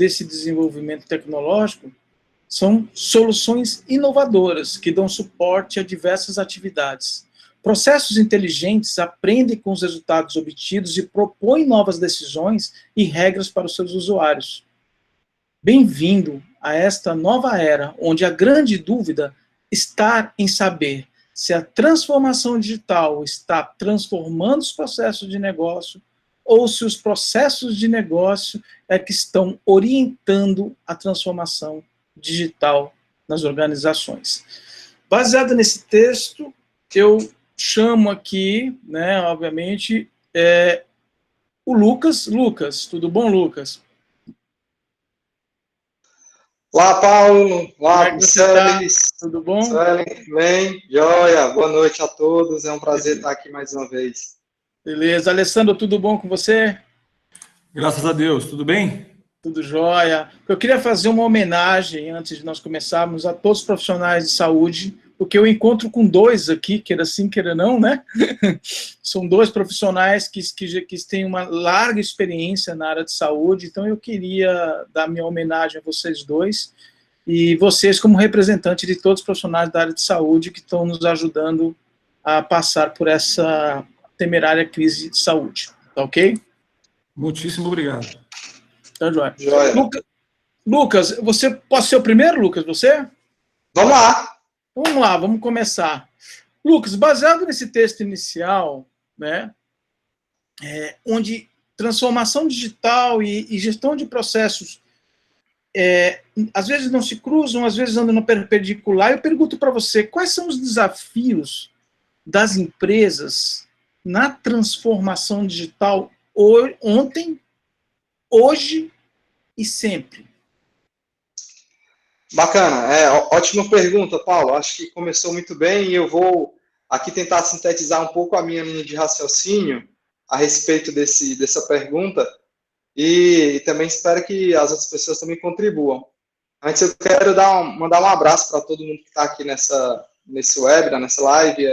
desse desenvolvimento tecnológico são soluções inovadoras que dão suporte a diversas atividades. Processos inteligentes aprendem com os resultados obtidos e propõem novas decisões e regras para os seus usuários. Bem-vindo a esta nova era, onde a grande dúvida está em saber se a transformação digital está transformando os processos de negócio ou se os processos de negócio é que estão orientando a transformação digital nas organizações. Baseado nesse texto, eu chamo aqui, né, obviamente, o Lucas. Lucas, tudo bom, Lucas? Olá, Paulo. Olá, Michele. Tudo bom? Bem, joia. Boa noite a todos. É um prazer estar aqui mais uma vez. Beleza. Alessandro, tudo bom com você? Graças a Deus. Tudo bem? Tudo jóia. Eu queria fazer uma homenagem, antes de nós começarmos, a todos os profissionais de saúde, porque eu encontro com dois aqui, queira sim, queira não, né? São dois profissionais que têm uma larga experiência na área de saúde, então eu queria dar minha homenagem a vocês dois, e vocês como representante de todos os profissionais da área de saúde que estão nos ajudando a passar por essa temerária crise de saúde. Tá ok? Muitíssimo obrigado. Tá, joia. Lucas, você pode ser o primeiro, Lucas, você? Vamos lá. Vamos lá, vamos começar. Lucas, baseado nesse texto inicial, né, onde transformação digital e gestão de processos às vezes não se cruzam, às vezes andam no perpendicular, eu pergunto para você, quais são os desafios das empresas na transformação digital ontem, hoje e sempre? Bacana, ótima pergunta, Paulo. Acho que começou muito bem e eu vou aqui tentar sintetizar um pouco a minha linha de raciocínio a respeito dessa pergunta e também espero que as outras pessoas também contribuam. Antes eu quero mandar um abraço para todo mundo que está aqui nesse webinar, nessa live.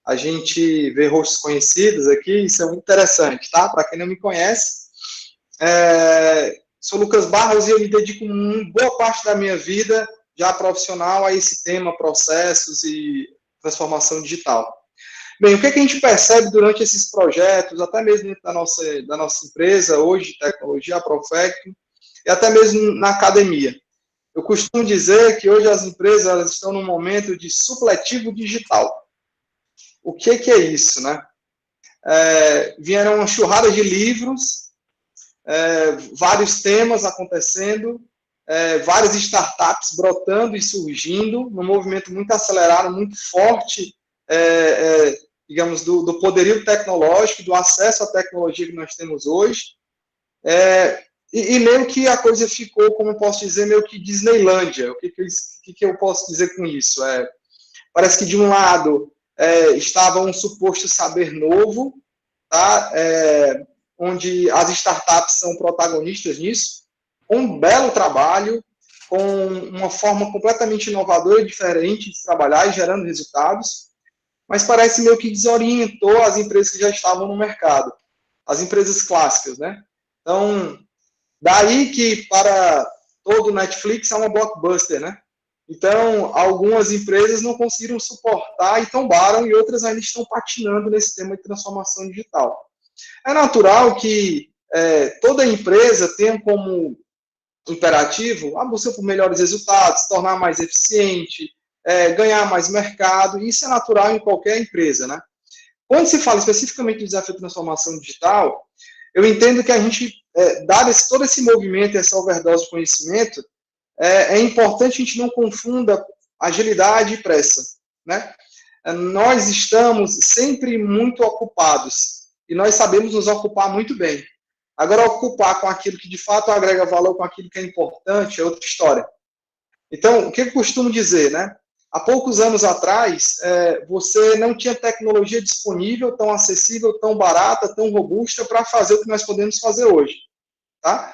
A gente vê rostos conhecidos aqui, isso é muito interessante, tá? Para quem não me conhece, sou Lucas Barros e eu me dedico boa parte da minha vida já profissional a esse tema, processos e transformação digital. Bem, o que a gente percebe durante esses projetos, até mesmo dentro da nossa empresa, hoje, tecnologia, a Profecto, e até mesmo na academia? Eu costumo dizer que hoje as empresas elas estão num momento de supletivo digital. O que é isso, né? Vieram uma enxurrada de livros, vários temas acontecendo, várias startups brotando e surgindo, num movimento muito acelerado, muito forte, digamos, do poderio tecnológico, do acesso à tecnologia que nós temos hoje, e meio que a coisa ficou, como eu posso dizer, meio que Disneylândia. O que eu posso dizer com isso? Parece que, de um lado, estava um suposto saber novo, tá? Onde as startups são protagonistas nisso, com um belo trabalho, com uma forma completamente inovadora e diferente de trabalhar e gerando resultados, mas parece meio que desorientou as empresas que já estavam no mercado, as empresas clássicas, né? Então, daí que para todo Netflix é uma blockbuster, né? Então, algumas empresas não conseguiram suportar e tombaram, e outras ainda estão patinando nesse tema de transformação digital. É natural que toda empresa tenha como imperativo a busca por melhores resultados, tornar mais eficiente, ganhar mais mercado, e isso é natural em qualquer empresa, né? Quando se fala especificamente do desafio de transformação digital, eu entendo que a gente, dado todo esse movimento, essa overdose de conhecimento, é importante a gente não confunda agilidade e pressa, né? Nós estamos sempre muito ocupados e nós sabemos nos ocupar muito bem. Agora, ocupar com aquilo que de fato agrega valor, com aquilo que é importante, é outra história. Então, o que eu costumo dizer, né? Há poucos anos atrás, você não tinha tecnologia disponível, tão acessível, tão barata, tão robusta para fazer o que nós podemos fazer hoje, tá?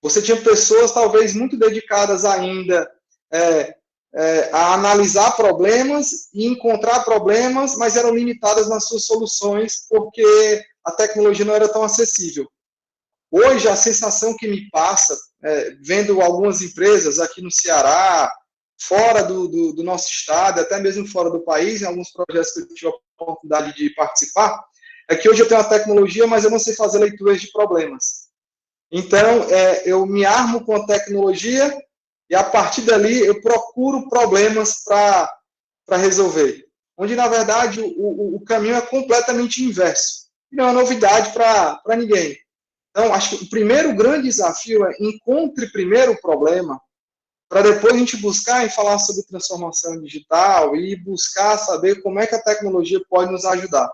Você tinha pessoas, talvez, muito dedicadas ainda a analisar problemas e encontrar problemas, mas eram limitadas nas suas soluções porque a tecnologia não era tão acessível. Hoje, a sensação que me passa, vendo algumas empresas aqui no Ceará, fora do nosso estado, até mesmo fora do país, em alguns projetos que eu tive a oportunidade de participar, é que hoje eu tenho uma tecnologia, mas eu não sei fazer leituras de problemas. Então, eu me armo com a tecnologia e, a partir dali, eu procuro problemas para resolver. Onde, na verdade, o caminho é completamente inverso. E não é novidade para ninguém. Então, acho que o primeiro grande desafio é encontre primeiro o problema, para depois a gente buscar e falar sobre transformação digital e buscar saber como é que a tecnologia pode nos ajudar.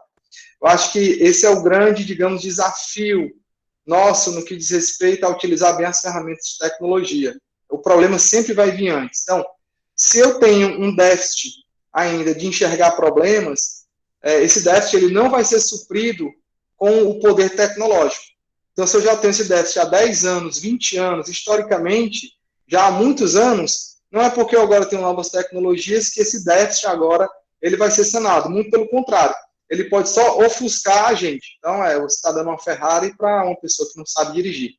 Eu acho que esse é o grande, digamos, desafio nosso no que diz respeito a utilizar bem as ferramentas de tecnologia. O problema sempre vai vir antes. Então, se eu tenho um déficit ainda de enxergar problemas, esse déficit ele não vai ser suprido com o poder tecnológico. Então, se eu já tenho esse déficit há 10 anos, 20 anos, historicamente, já há muitos anos, não é porque eu agora tenho novas tecnologias que esse déficit agora ele vai ser sanado. Muito pelo contrário. Ele pode só ofuscar a gente. Então, você está dando uma Ferrari para uma pessoa que não sabe dirigir.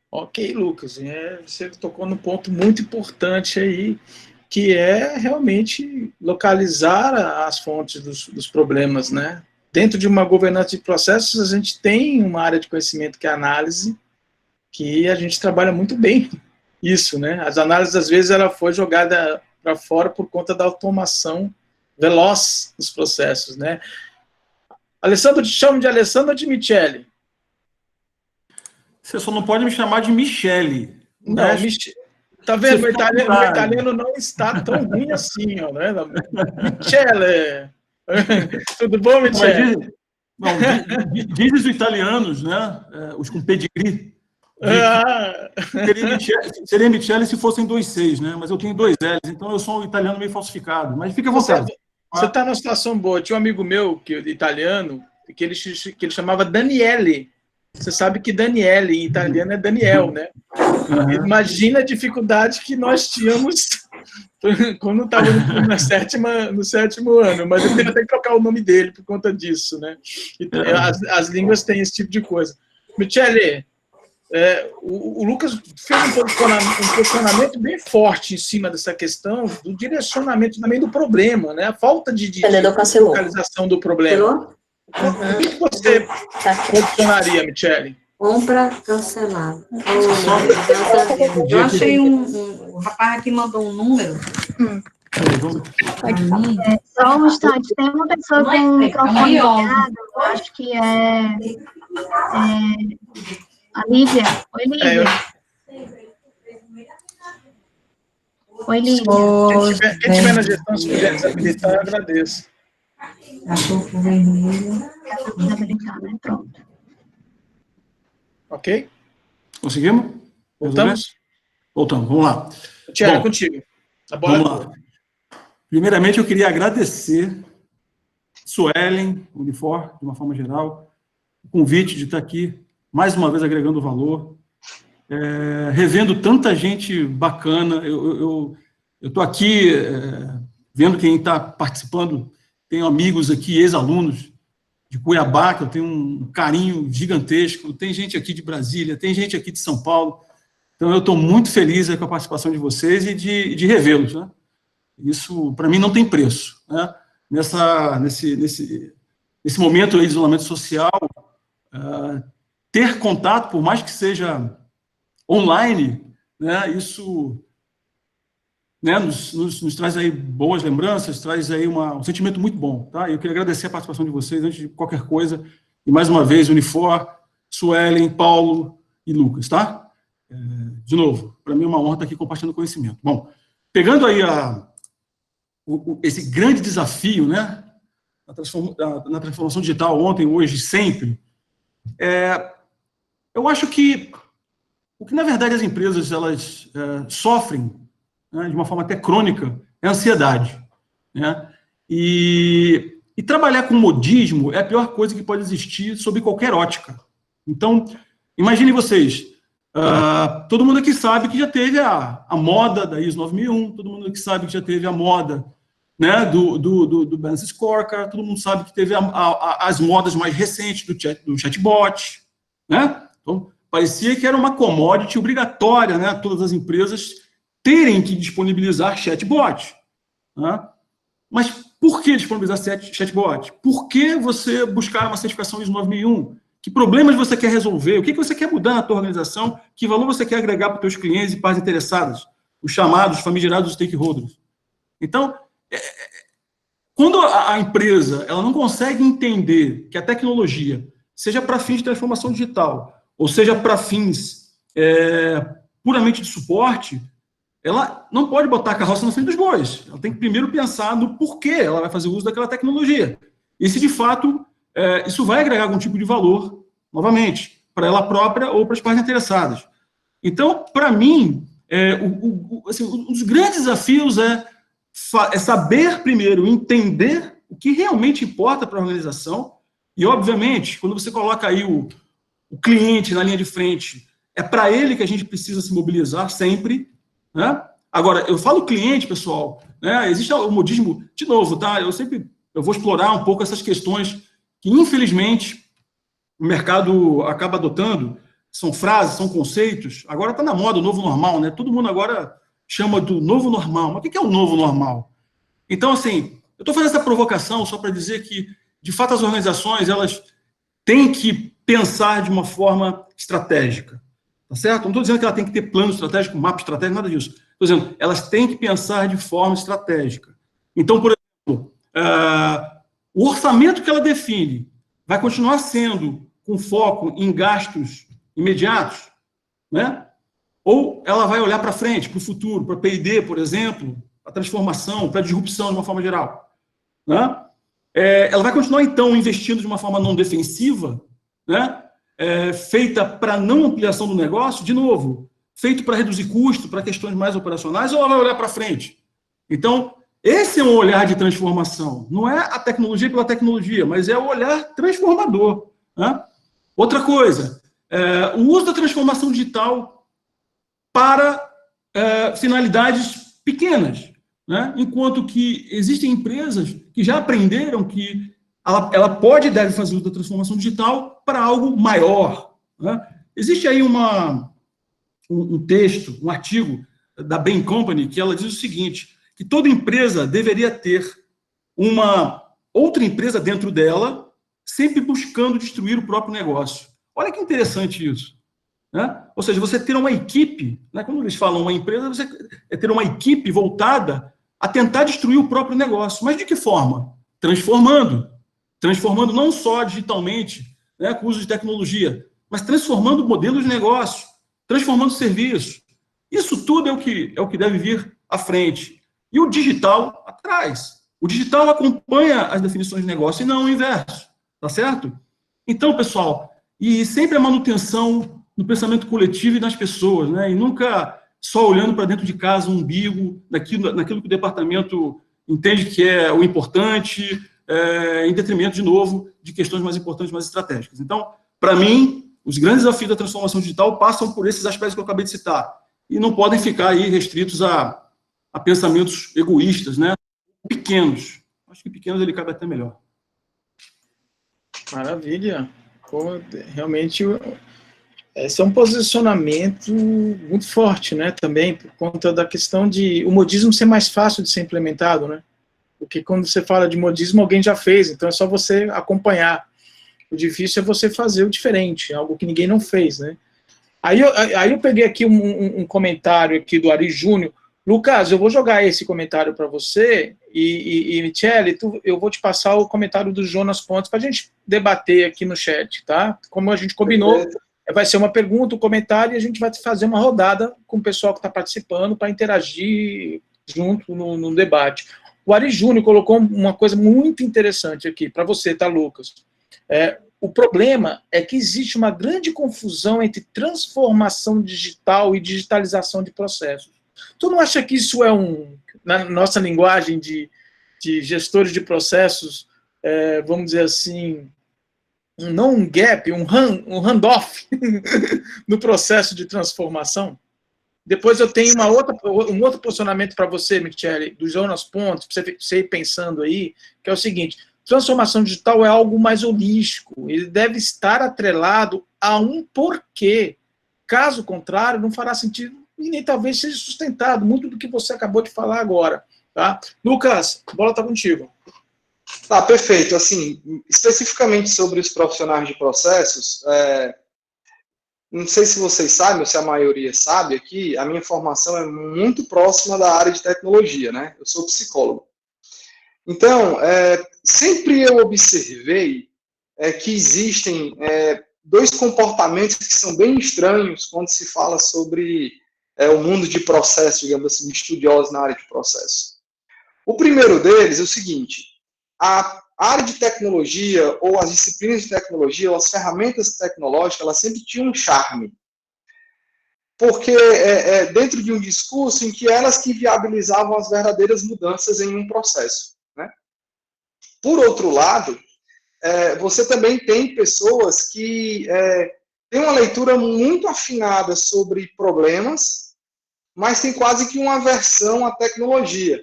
Ok, Lucas. Você tocou num ponto muito importante aí, que é realmente localizar as fontes dos problemas, né? Dentro de uma governança de processos, a gente tem uma área de conhecimento que é a análise, que a gente trabalha muito bem isso, né? As análises, às vezes, ela foi jogada para fora por conta da automação veloz dos processos, né? Alessandro, te chamo de Alessandro ou de Michele? Você só não pode me chamar de Michele. Não, tá vendo? O italiano não está tão ruim assim, ó, né? Michele! Tudo bom, Michele? Dizem os italianos, né? Os com pedigree. Seria Michele se fossem 2 Cs, né? Mas eu tenho 2 Ls, então eu sou um italiano meio falsificado. Mas fica à vontade. Você está numa situação boa. Tinha um amigo meu, italiano, que ele chamava Daniele. Você sabe que Daniele em italiano é Daniel, né? Uhum. Imagina a dificuldade que nós tínhamos quando estava no sétimo ano, mas eu teve até que trocar o nome dele por conta disso, né? As línguas têm esse tipo de coisa. Michele, o Lucas fez um posicionamento bem forte em cima dessa questão do direcionamento também do problema, né? A falta de localização do problema. O que você posicionaria, Michele? Compra cancelada. Eu achei um rapaz aqui mandou um número. Só um instante, tem uma pessoa com o microfone ligado, eu acho que é a Lívia. Oi, Lívia. Oi, Lívia. Quem tiver na gestão, se puder desabilitar, eu agradeço. Cachorro vermelho. Desabilitar, né? Pronto. Ok? Conseguimos? Voltamos? Voltamos, vamos lá. Tiago, contigo. Vamos lá. Primeiramente, eu queria agradecer Suelen, Unifor, de uma forma geral, o convite de estar aqui, mais uma vez agregando valor, revendo tanta gente bacana. Eu estou aqui vendo quem está participando, tenho amigos aqui, ex-alunos de Cuiabá, que eu tenho um carinho gigantesco, tem gente aqui de Brasília, tem gente aqui de São Paulo, então eu estou muito feliz com a participação de vocês e de revê-los, né? Isso, para mim, não tem preço, né? Nesse momento aí de isolamento social, ter contato, por mais que seja online, né, isso, né, nos traz aí boas lembranças, traz aí um sentimento muito bom, tá? Eu queria agradecer a participação de vocês antes de qualquer coisa, e mais uma vez, Unifor, Suelen, Paulo e Lucas, tá? De novo, para mim é uma honra estar aqui compartilhando conhecimento. Bom, pegando aí esse grande desafio, né, na transformação digital, ontem, hoje, sempre, eu acho que o que, na verdade, as empresas elas sofrem, né, de uma forma até crônica, é a ansiedade, né? E trabalhar com modismo é a pior coisa que pode existir sob qualquer ótica. Então, imaginem vocês, todo mundo aqui sabe que já teve a moda da ISO 9001, todo mundo aqui sabe que já teve a moda né, do Balance Scorecard, todo mundo sabe que teve as modas mais recentes do chatbot, né? Então, parecia que era uma commodity obrigatória, né, todas as empresas terem que disponibilizar chatbot, né? Mas por que disponibilizar chatbot? Por que você buscar uma certificação ISO 9001? Que problemas você quer resolver? O que você quer mudar na tua organização? Que valor você quer agregar para os teus clientes e partes interessadas? Os chamados, famigerados stakeholders. Então, quando a empresa ela não consegue entender que a tecnologia, seja para fins de transformação digital, ou seja para fins puramente de suporte, ela não pode botar a carroça na frente dos bois. Ela tem que primeiro pensar no porquê ela vai fazer uso daquela tecnologia. E se, de fato, isso vai agregar algum tipo de valor, novamente, para ela própria ou para as partes interessadas. Então, para mim, assim, um dos grandes desafios é saber, primeiro, entender o que realmente importa para a organização. E, obviamente, quando você coloca aí o cliente na linha de frente, é para ele que a gente precisa se mobilizar sempre, né? Agora, eu falo cliente, pessoal, né? Existe o modismo, de novo, tá? Eu vou explorar um pouco essas questões que, infelizmente, o mercado acaba adotando. São frases, são conceitos. Agora está na moda o novo normal, né? Todo mundo agora chama do novo normal. Mas o que é o novo normal? Então, assim, eu estou fazendo essa provocação só para dizer que, de fato, as organizações elas têm que pensar de uma forma estratégica. Tá certo? Não estou dizendo que ela tem que ter plano estratégico, mapa estratégico, nada disso. Estou dizendo, elas têm que pensar de forma estratégica. Então, por exemplo, o orçamento que ela define vai continuar sendo com foco em gastos imediatos, né? Ou ela vai olhar para frente, para o futuro, para a P&D, por exemplo, a transformação, para a disrupção de uma forma geral, né? Ela vai continuar, então, investindo de uma forma não defensiva, né? Feita para não ampliação do negócio, de novo, feito para reduzir custo, para questões mais operacionais, ou ela vai olhar para frente? Então, esse é um olhar de transformação. Não é a tecnologia pela tecnologia, mas é o olhar transformador, né? Outra coisa, o uso da transformação digital para finalidades pequenas, né? Enquanto que existem empresas que já aprenderam que ela pode e deve fazer uso da transformação digital para algo maior, né? Existe aí um texto, um artigo da Bain Company, que ela diz o seguinte, que toda empresa deveria ter uma outra empresa dentro dela, sempre buscando destruir o próprio negócio. Olha que interessante isso, né? Ou seja, você ter uma equipe, né? Quando eles falam uma empresa, você ter uma equipe voltada a tentar destruir o próprio negócio. Mas de que forma? Transformando não só digitalmente, né, com o uso de tecnologia, mas transformando modelos de negócio, transformando serviços. Isso tudo é o que deve vir à frente. E o digital atrás. O digital acompanha as definições de negócio e não o inverso. Tá certo? Então, pessoal, e sempre a manutenção no pensamento coletivo e nas pessoas, né? E nunca só olhando para dentro de casa, um umbigo, naquilo que o departamento entende que é o importante, em detrimento, de novo, de questões mais importantes, mais estratégicas. Então, para mim, os grandes desafios da transformação digital passam por esses aspectos que eu acabei de citar. E não podem ficar aí restritos a pensamentos egoístas, né? Pequenos. Acho que pequenos ele cabe até melhor. Maravilha. Pô, realmente, esse é um posicionamento muito forte, né? Também, por conta da questão de o modismo ser mais fácil de ser implementado, né? Porque quando você fala de modismo, alguém já fez, então é só você acompanhar. O difícil é você fazer o diferente, algo que ninguém não fez, né? Aí eu peguei aqui um comentário aqui do Ari Júnior. Lucas, eu vou jogar esse comentário para você e Michele, eu vou te passar o comentário do Jonas Pontes para a gente debater aqui no chat, tá? Como a gente combinou, vai ser uma pergunta, um comentário, e a gente vai fazer uma rodada com o pessoal que está participando para interagir junto no debate. O Ari Júnior colocou uma coisa muito interessante aqui para você, tá, Lucas? O problema é que existe uma grande confusão entre transformação digital e digitalização de processos. Tu não acha que isso é na nossa linguagem de gestores de processos, vamos dizer assim, não um gap, um handoff no processo de transformação? Depois eu tenho um outro posicionamento para você, Michele, do Jonas Pontes, para você ir pensando aí, que é o seguinte: transformação digital é algo mais holístico, ele deve estar atrelado a um porquê. Caso contrário, não fará sentido e nem talvez seja sustentado, muito do que você acabou de falar agora. Tá? Lucas, a bola está contigo. Tá, perfeito. Assim, especificamente sobre os profissionais de processos, não sei se vocês sabem, ou se a maioria sabe aqui, a minha formação é muito próxima da área de tecnologia, né? Eu sou psicólogo. Então, sempre eu observei que existem dois comportamentos que são bem estranhos quando se fala sobre o mundo de processo, digamos assim, de estudiosos na área de processo. O primeiro deles é o seguinte: a área de tecnologia, ou as disciplinas de tecnologia, ou as ferramentas tecnológicas, elas sempre tinham um charme. Porque dentro de um discurso em que elas que viabilizavam as verdadeiras mudanças em um processo. Né? Por outro lado, você também tem pessoas que têm uma leitura muito afinada sobre problemas, mas tem quase que uma aversão à tecnologia.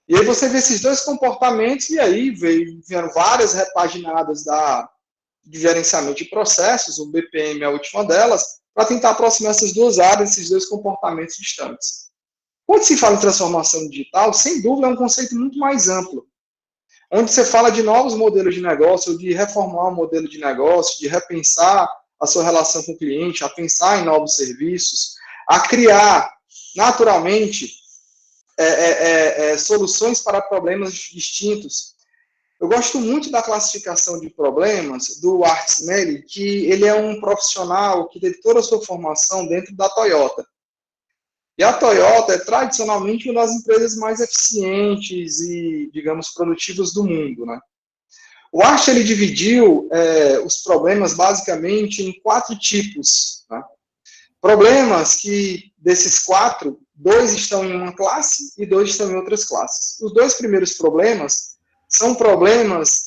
E aí você vê esses dois comportamentos, e aí vieram várias repaginadas de gerenciamento de processos, o BPM é a última delas, para tentar aproximar essas duas áreas, esses dois comportamentos distantes. Quando se fala em transformação digital, sem dúvida é um conceito muito mais amplo, onde você fala de novos modelos de negócio, de reformular o modelo de negócio, de repensar a sua relação com o cliente, a pensar em novos serviços, a criar, naturalmente, soluções para problemas distintos. Eu gosto muito da classificação de problemas do Art Smelly, que ele é um profissional que teve toda a sua formação dentro da Toyota. E a Toyota é tradicionalmente uma das empresas mais eficientes e, digamos, produtivas do mundo. Né? O Art ele dividiu os problemas basicamente em 4 tipos. Né? Problemas que, desses 4, 2 estão em uma classe e 2 estão em outras classes. Os 2 primeiros problemas são problemas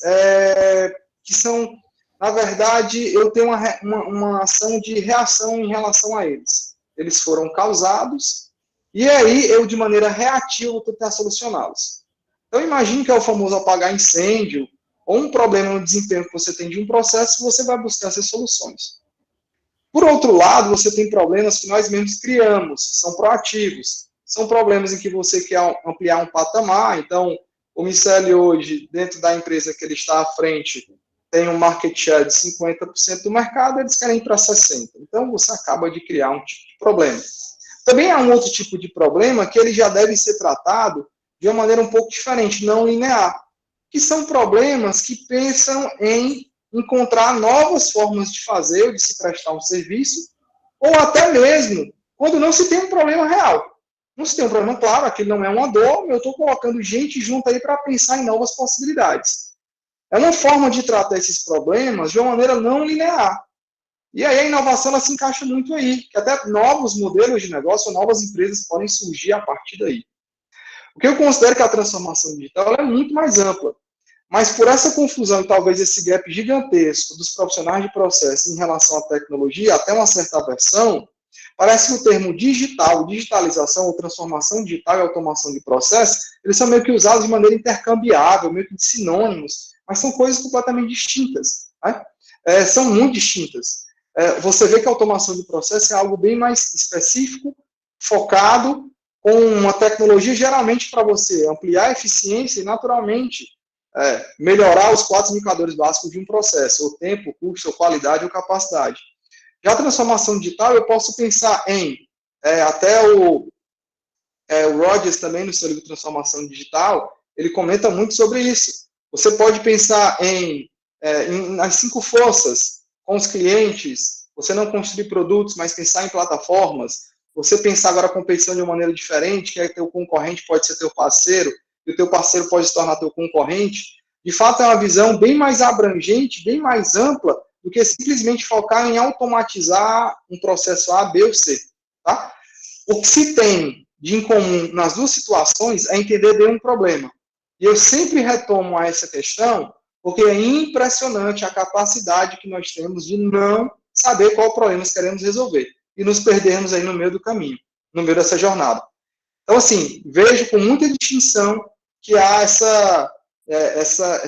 que são, na verdade, eu tenho uma ação de reação em relação a eles. Eles foram causados e aí eu, de maneira reativa, vou tentar solucioná-los. Então, imagine que é o famoso apagar incêndio ou um problema no desempenho que você tem de um processo, você vai buscar essas soluções. Por outro lado, você tem problemas que nós mesmos criamos, são proativos. São problemas em que você quer ampliar um patamar. Então, o Michele hoje, dentro da empresa que ele está à frente, tem um market share de 50% do mercado, eles querem ir para 60%. Então, você acaba de criar um tipo de problema. Também há um outro tipo de problema que ele já deve ser tratado de uma maneira um pouco diferente, não linear, que são problemas que pensam em encontrar novas formas de fazer ou de se prestar um serviço, ou até mesmo quando não se tem um problema real. Não se tem um problema, claro, aquilo não é uma dor, eu estou colocando gente junto aí para pensar em novas possibilidades. É uma forma de tratar esses problemas de uma maneira não linear. E aí a inovação ela se encaixa muito aí, que até novos modelos de negócio, novas empresas podem surgir a partir daí. O que eu considero que a transformação digital é muito mais ampla. Mas por essa confusão e talvez esse gap gigantesco dos profissionais de processo em relação à tecnologia, até uma certa aversão, parece que o termo digital, digitalização ou transformação digital e automação de processo, eles são meio que usados de maneira intercambiável, meio que de sinônimos, mas são coisas completamente distintas. Né? São muito distintas. Você vê que a automação de processo é algo bem mais específico, focado, com uma tecnologia geralmente para você ampliar a eficiência e, naturalmente, melhorar os 4 indicadores básicos de um processo, o tempo, o custo, a qualidade ou capacidade. Já a transformação digital, eu posso pensar em, até o Rogers também, no seu livro Transformação Digital, ele comenta muito sobre isso. Você pode pensar nas 5 forças, com os clientes, você não construir produtos, mas pensar em plataformas, você pensar agora a competição de uma maneira diferente, que teu concorrente pode ser teu parceiro, e o teu parceiro pode se tornar teu concorrente, de fato é uma visão bem mais abrangente, bem mais ampla, do que simplesmente focar em automatizar um processo A, B ou C. Tá? O que se tem de incomum nas duas situações é entender bem um problema. E eu sempre retomo a essa questão, porque é impressionante a capacidade que nós temos de não saber qual problema nós queremos resolver, e nos perdermos aí no meio do caminho. no meio dessa jornada. Então, assim, vejo com muita distinção que há essa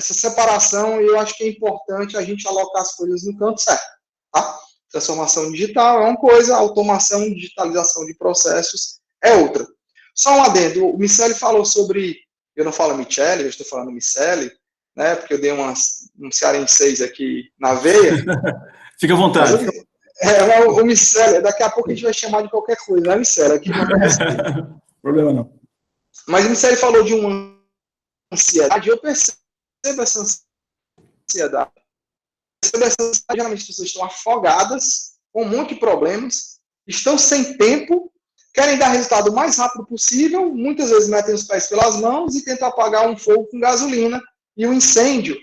separação, e eu acho que é importante a gente alocar as coisas no canto certo, tá? Transformação digital é uma coisa, automação, digitalização de processos é outra. Só um adendo, o Miceli falou sobre, eu não falo Michele, eu estou falando Miceli, né, porque eu dei um cearense aqui na veia. Fica à vontade. O Miceli, daqui a pouco a gente vai chamar de qualquer coisa, não é Miceli, aqui não é problema não. Mas o Miceli falou de uma ansiedade, eu percebo essa ansiedade. Geralmente as pessoas estão afogadas, com um monte de problemas, estão sem tempo, querem dar resultado o mais rápido possível, muitas vezes metem os pés pelas mãos e tentam apagar um fogo com gasolina. E o incêndio,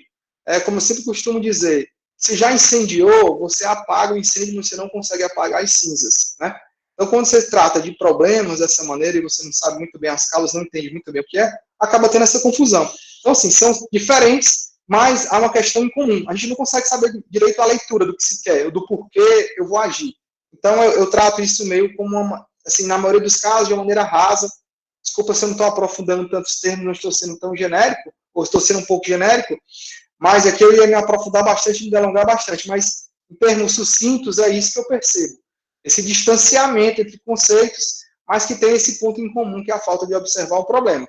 como eu sempre costumo dizer, se já incendiou, você apaga o incêndio, você não consegue apagar as cinzas, né? Então, quando você trata de problemas dessa maneira e você não sabe muito bem as causas, não entende muito bem o que é, acaba tendo essa confusão. Então, assim, são diferentes, mas há uma questão em comum. A gente não consegue saber direito a leitura do que se quer, do porquê eu vou agir. Então, eu trato isso meio como, assim, na maioria dos casos, de uma maneira rasa. Desculpa se eu não estou aprofundando tantos termos, não estou sendo tão genérico, ou estou sendo um pouco genérico, mas aqui eu ia me aprofundar bastante, me delongar bastante, mas em termos sucintos é isso que eu percebo. Esse distanciamento entre conceitos, mas que tem esse ponto em comum, que é a falta de observar o problema.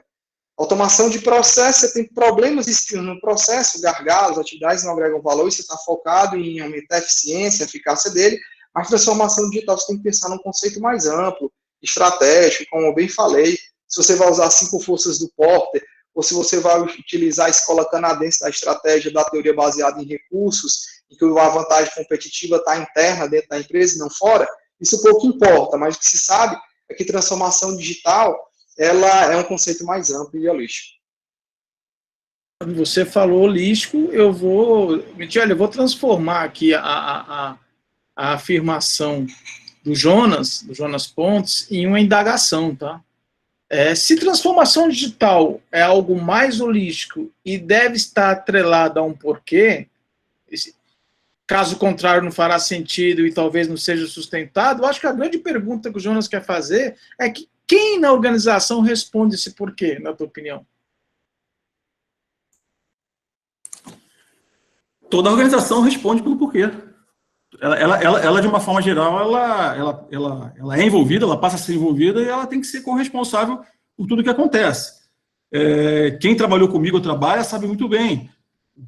Automação de processo, você tem problemas espinhos no processo, gargalos, atividades não agregam valor, e você está focado em aumentar a eficiência, a eficácia dele, mas transformação digital você tem que pensar num conceito mais amplo, estratégico, como eu bem falei, se você vai usar 5 forças do Porter, ou se você vai utilizar a escola canadense da estratégia da teoria baseada em recursos, em que a vantagem competitiva está interna dentro da empresa e não fora, isso pouco importa, mas o que se sabe é que transformação digital ela é um conceito mais amplo e holístico. Você falou holístico, Michele, eu vou transformar aqui a afirmação do Jonas Pontes, em uma indagação, tá? Se transformação digital é algo mais holístico e deve estar atrelado a um porquê, caso contrário não fará sentido e talvez não seja sustentado, eu acho que a grande pergunta que o Jonas quer fazer é que quem na organização responde esse porquê, na tua opinião? Toda organização responde pelo porquê. Ela de uma forma geral, ela é envolvida, ela passa a ser envolvida e ela tem que ser corresponsável por tudo que acontece. Quem trabalhou comigo ou trabalha sabe muito bem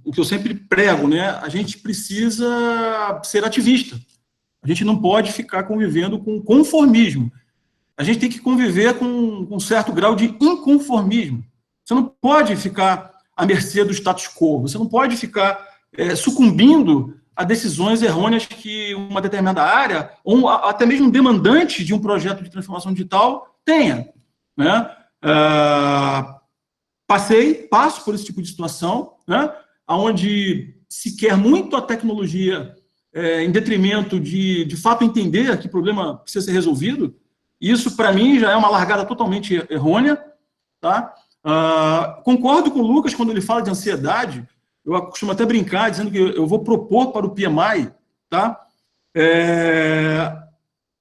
o que eu sempre prego, né? A gente precisa ser ativista. A gente não pode ficar convivendo com conformismo. A gente tem que conviver com um certo grau de inconformismo. Você não pode ficar à mercê do status quo, você não pode ficar sucumbindo a decisões errôneas que uma determinada área, ou até mesmo demandante de um projeto de transformação digital, tenha. Né? Passo por esse tipo de situação, né? Onde se quer muito a tecnologia em detrimento de fato entender que o problema precisa ser resolvido. Isso, para mim, já é uma largada totalmente errônea. Tá? Concordo com o Lucas quando ele fala de ansiedade. Eu costumo até brincar, dizendo que eu vou propor para o PMI, tá?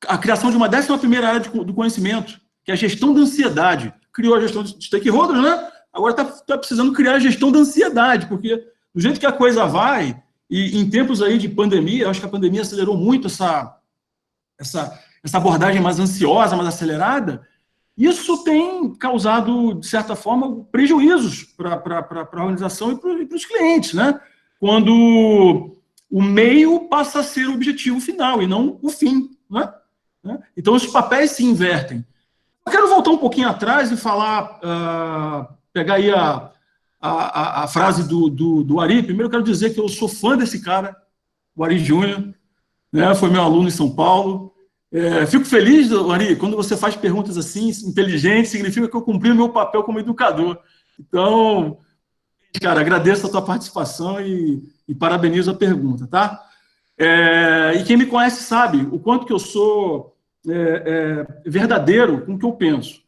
A criação de uma 11ª área do conhecimento, que é a gestão da ansiedade. Criou a gestão de stakeholders, né? Agora está precisando criar a gestão da ansiedade, porque do jeito que a coisa vai, e em tempos aí de pandemia, eu acho que a pandemia acelerou muito essa abordagem mais ansiosa, mais acelerada. Isso tem causado, de certa forma, prejuízos para a organização e para os clientes, né? Quando o meio passa a ser o objetivo final e não o fim, né? Então, os papéis se invertem. Eu quero voltar um pouquinho atrás e falar, pegar aí a frase do Ari. Primeiro, eu quero dizer que eu sou fã desse cara, o Ari Júnior, né? Foi meu aluno em São Paulo. Fico feliz, Ari, quando você faz perguntas assim, inteligentes, significa que eu cumpri o meu papel como educador. Então, cara, agradeço a tua participação e parabenizo a pergunta, tá? E quem me conhece sabe o quanto que eu sou verdadeiro com o que eu penso.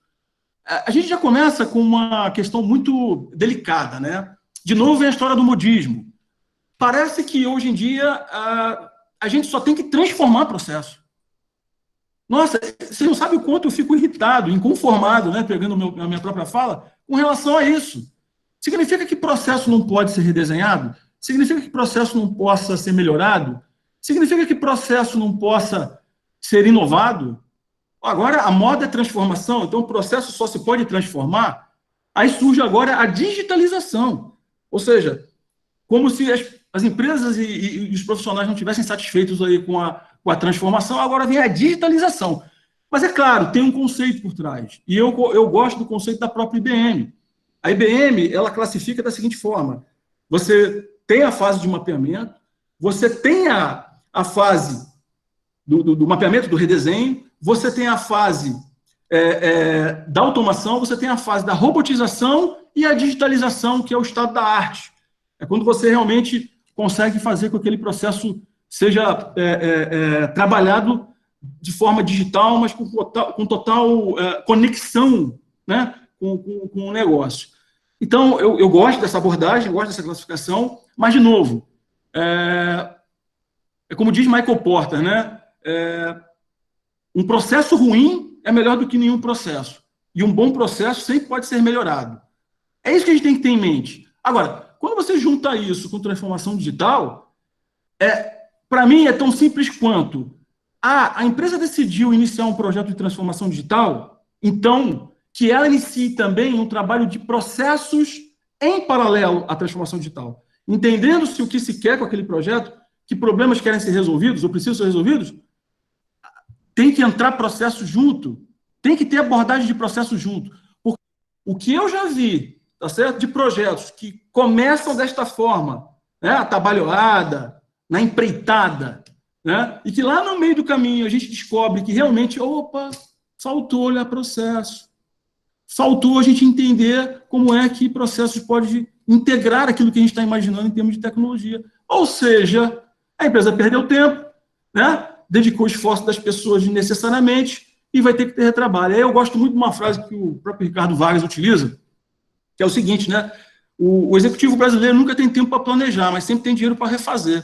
A gente já começa com uma questão muito delicada, né? De novo vem a história do modismo. Parece que hoje em dia a gente só tem que transformar processo. Nossa, você não sabe o quanto eu fico irritado, inconformado, né, pegando a minha própria fala, com relação a isso. Significa que processo não pode ser redesenhado? Significa que processo não possa ser melhorado? Significa que processo não possa ser inovado? Agora, a moda é transformação, então o processo só se pode transformar. Aí surge agora a digitalização. Ou seja, como se as empresas e os profissionais não estivessem satisfeitos aí com a transformação, agora vem a digitalização. Mas é claro, tem um conceito por trás. E eu gosto do conceito da própria IBM. A IBM, ela classifica da seguinte forma: você tem a fase de mapeamento, você tem a fase do mapeamento, do redesenho, você tem a fase da automação, você tem a fase da robotização e a digitalização, que é o estado da arte. É quando você realmente consegue fazer com que aquele processo seja trabalhado de forma digital, mas com total conexão, né, com o negócio. Então, eu gosto dessa abordagem, gosto dessa classificação, mas, de novo, como diz Michael Porter, né, um processo ruim é melhor do que nenhum processo. E um bom processo sempre pode ser melhorado. É isso que a gente tem que ter em mente. Agora, quando você junta isso com transformação digital, para mim é tão simples quanto a empresa decidiu iniciar um projeto de transformação digital, então que ela inicie também um trabalho de processos em paralelo à transformação digital. Entendendo-se o que se quer com aquele projeto, que problemas querem ser resolvidos ou precisam ser resolvidos, tem que entrar processo junto, tem que ter abordagem de processo junto. Porque o que eu já vi, tá certo, de projetos que começam desta forma, né, atabalhoada, na empreitada, né, e que lá no meio do caminho a gente descobre que realmente, opa, faltou olhar processo, faltou a gente entender como é que processos podem integrar aquilo que a gente está imaginando em termos de tecnologia. Ou seja, a empresa perdeu tempo, né, dedicou o esforço das pessoas desnecessariamente e vai ter que ter retrabalho. Aí eu gosto muito de uma frase que o próprio Ricardo Vargas utiliza, que é o seguinte, né, o executivo brasileiro nunca tem tempo para planejar, mas sempre tem dinheiro para refazer.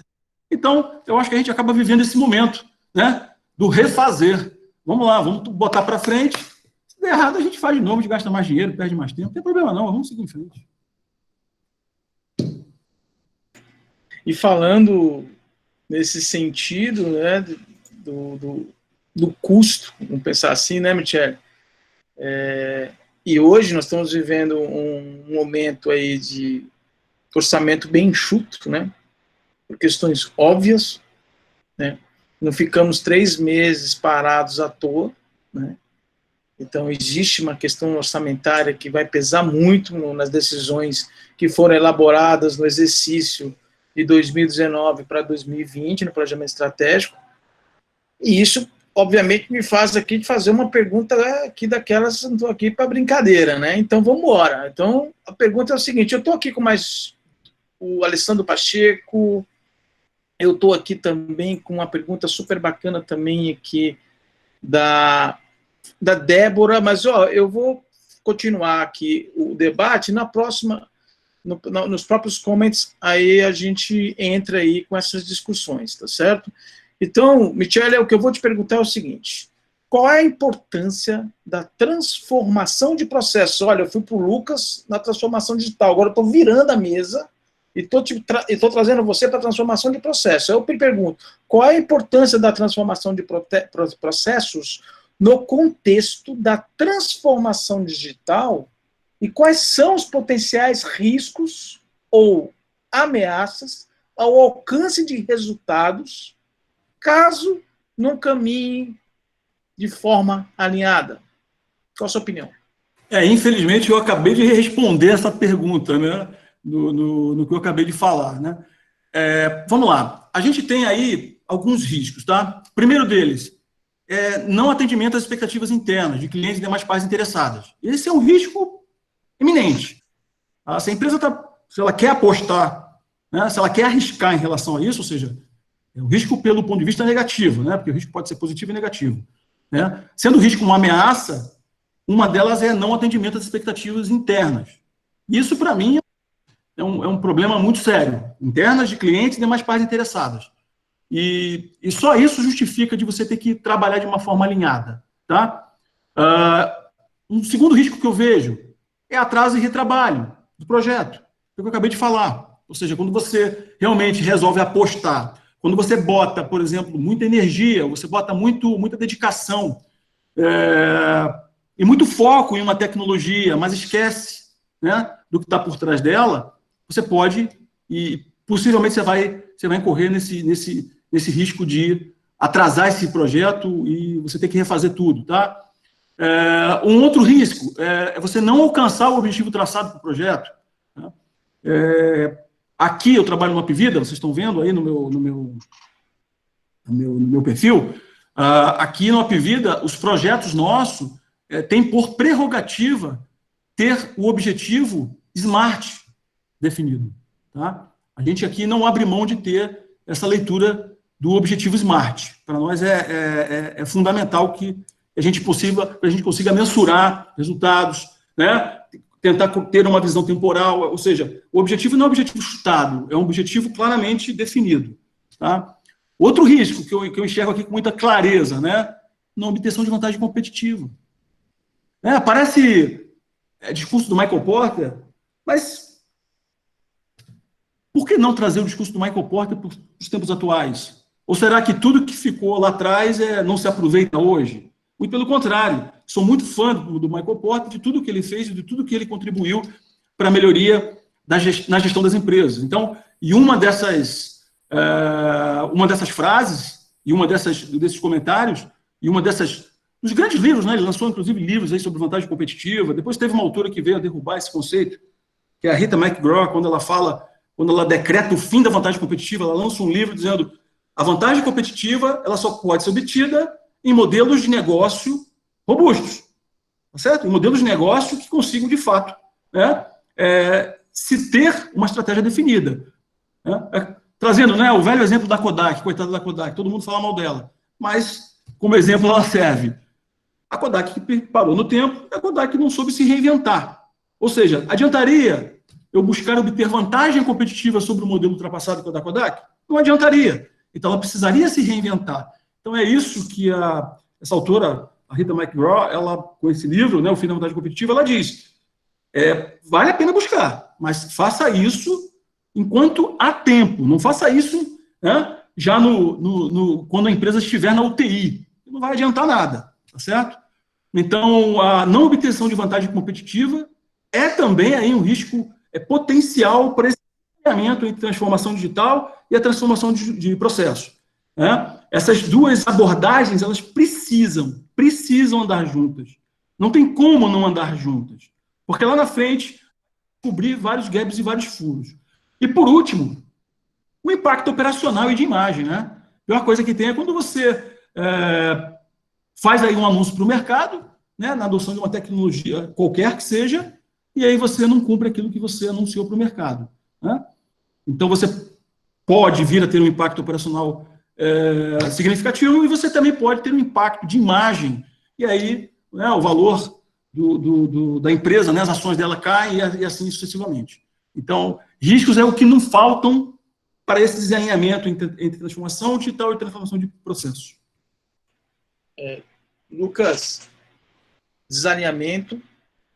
Então, eu acho que a gente acaba vivendo esse momento, né, do refazer. Vamos lá, vamos botar para frente. Se der errado, a gente faz de novo, a gente gasta mais dinheiro, perde mais tempo. Não tem problema não, vamos seguir em frente. E falando nesse sentido, né, do custo, vamos pensar assim, né, Michele? E hoje nós estamos vivendo um momento aí de orçamento bem enxuto, né, por questões óbvias, né, não ficamos 3 meses parados à toa, né, então existe uma questão orçamentária que vai pesar muito nas decisões que foram elaboradas no exercício de 2019 para 2020, no planejamento estratégico, e isso, obviamente, me faz aqui fazer uma pergunta aqui daquelas, não estou aqui para brincadeira, né? Então, vamos embora. Então, a pergunta é o seguinte, eu estou aqui com mais o Alessandro Pacheco, eu estou aqui também com uma pergunta super bacana também aqui da Débora, mas, ó, eu vou continuar aqui o debate na próxima, nos próprios comments, aí a gente entra aí com essas discussões, tá certo? Então, Michele, o que eu vou te perguntar é o seguinte, qual é a importância da transformação de processo? Olha, eu fui para o Lucas na transformação digital, agora eu estou virando a mesa e estou trazendo você para a transformação de processo. Eu me pergunto, qual é a importância da transformação de processos no contexto da transformação digital e quais são os potenciais riscos ou ameaças ao alcance de resultados caso não caminhe de forma alinhada? Qual a sua opinião? Infelizmente, eu acabei de responder essa pergunta, né, no que eu acabei de falar, né? Vamos lá. A gente tem aí alguns riscos, tá? O primeiro deles não atendimento às expectativas internas de clientes e demais partes interessadas. Esse é um risco iminente. Se a empresa se ela quer apostar, né, se ela quer arriscar em relação a isso, ou seja, o risco pelo ponto de vista negativo, né, porque o risco pode ser positivo e negativo, né? Sendo o risco uma ameaça, uma delas é não atendimento às expectativas internas. Isso, para mim, é um problema muito sério, internas de clientes e demais partes interessadas. e só isso justifica de você ter que trabalhar de uma forma alinhada, tá? Um segundo risco que eu vejo é atraso e retrabalho do projeto, que eu acabei de falar. Ou seja, quando você realmente resolve apostar, quando você bota, por exemplo, muita energia, você bota muita dedicação e muito foco em uma tecnologia, mas esquece, né, do que está por trás dela, você pode, e possivelmente você vai incorrer nesse risco de atrasar esse projeto e você ter que refazer tudo, tá? Um outro risco é você não alcançar o objetivo traçado para o projeto. Tá? Aqui eu trabalho no Apvida, vocês estão vendo aí no meu perfil. Aqui no Apvida, os projetos nossos têm por prerrogativa ter o objetivo SMART definido. Tá? A gente aqui não abre mão de ter essa leitura do objetivo SMART. Para nós é fundamental que a gente consiga mensurar resultados, né? Tentar ter uma visão temporal, ou seja, o objetivo não é um objetivo chutado, é um objetivo claramente definido. Tá? Outro risco que eu enxergo aqui com muita clareza, né? Na obtenção de vantagem competitiva. Parece discurso do Michael Porter, mas por que não trazer o discurso do Michael Porter para os tempos atuais? Ou será que tudo que ficou lá atrás não se aproveita hoje? Muito pelo contrário, sou muito fã do Michael Porter, de tudo que ele fez, de tudo que ele contribuiu para a melhoria na gestão das empresas. Então, e uma dessas frases, e desses comentários, e dos grandes livros, né, ele lançou inclusive livros aí sobre vantagem competitiva, depois teve uma autora que veio a derrubar esse conceito, que é a Rita McGraw, quando ela decreta o fim da vantagem competitiva, ela lança um livro dizendo a vantagem competitiva ela só pode ser obtida em modelos de negócio robustos, tá certo? Em modelos de negócio que consigam, de fato, se ter uma estratégia definida. Trazendo, né, o velho exemplo da Kodak, coitada da Kodak, todo mundo fala mal dela, mas, como exemplo, ela serve. A Kodak que parou no tempo, a Kodak não soube se reinventar. Ou seja, adiantaria eu buscar obter vantagem competitiva sobre o modelo ultrapassado da Kodak? Não adiantaria. Então, ela precisaria se reinventar. Então, é isso que essa autora, a Rita McGraw, ela, com esse livro, né, O Fim da Vantagem Competitiva, ela diz, vale a pena buscar, mas faça isso enquanto há tempo, não faça isso, né, já quando a empresa estiver na UTI, não vai adiantar nada, tá certo? Então, a não obtenção de vantagem competitiva é também aí um risco potencial para esse alinhamento entre transformação digital e a transformação de processo. Né? Essas duas abordagens, elas precisam andar juntas. Não tem como não andar juntas. Porque lá na frente, cobrir vários gaps e vários furos. E, por último, o impacto operacional e de imagem. Né? A pior coisa que tem é quando você faz aí um anúncio para o mercado, né, na adoção de uma tecnologia qualquer que seja, e aí você não cumpre aquilo que você anunciou para o mercado. Né? Então, você pode vir a ter um impacto operacional significativo e você também pode ter um impacto de imagem. E aí, né, o valor da empresa, né, as ações dela caem e assim sucessivamente. Então, riscos é o que não faltam para esse desalinhamento entre transformação digital e transformação de processos. Lucas, desalinhamento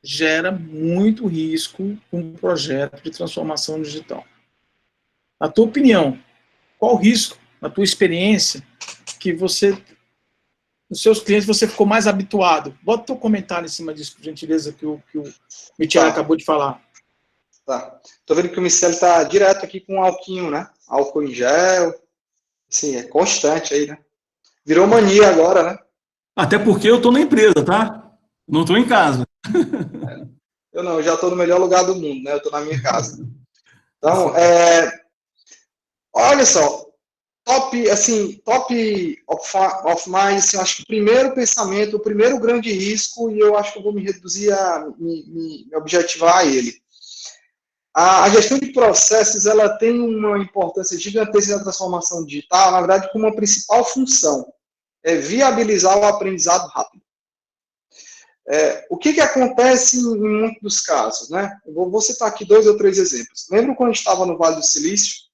gera muito risco com um projeto de transformação digital. Na tua opinião, qual o risco, na tua experiência, que você, nos seus clientes, você ficou mais habituado? Bota o teu comentário em cima disso, por gentileza, que o Michele acabou de falar. Tá. Tô vendo que o Michele está direto aqui com alquinho, né? Álcool em gel. Assim, é constante aí, né? Virou mania agora, né? Até porque eu estou na empresa, tá? Não estou em casa. Eu não, eu já estou no melhor lugar do mundo, né? Eu estou na minha casa. Então, olha só, top of mind, assim, eu acho que o primeiro pensamento, o primeiro grande risco, e eu acho que eu vou me reduzir me objetivar a ele. A gestão de processos, ela tem uma importância gigantesca na transformação digital, na verdade, como uma principal função, é viabilizar o aprendizado rápido. O que acontece em muitos dos casos, né? Eu vou citar aqui 2 ou 3 exemplos. Lembra quando a gente estava no Vale do Silício?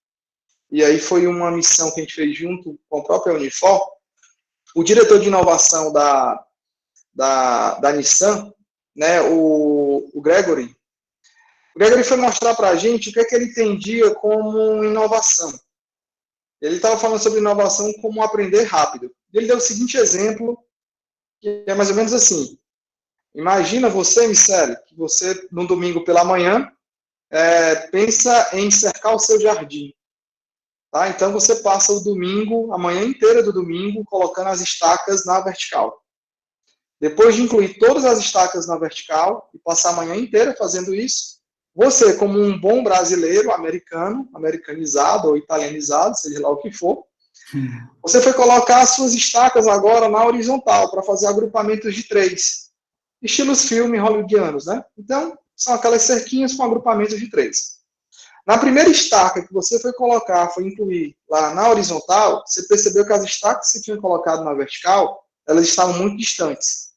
e aí foi uma missão que a gente fez junto com a própria Unifor, o diretor de inovação da Nissan, né, o Gregory foi mostrar para a gente o que é que ele entendia como inovação. Ele estava falando sobre inovação como aprender rápido. Ele deu o seguinte exemplo, que é mais ou menos assim. Imagina você, Michele, que você, no domingo pela manhã, pensa em cercar o seu jardim. Tá? Então, você passa o domingo, a manhã inteira do domingo, colocando as estacas na vertical. Depois de incluir todas as estacas na vertical e passar a manhã inteira fazendo isso, você, como um bom brasileiro, americanizado ou italianizado, seja lá o que for, você foi colocar as suas estacas agora na horizontal, para fazer agrupamentos de 3. Estilos filme hollywoodianos, né? Então, são aquelas cerquinhas com agrupamentos de 3. Na primeira estaca que você foi colocar, foi incluir lá na horizontal, você percebeu que as estacas que você tinha colocado na vertical, elas estavam muito distantes.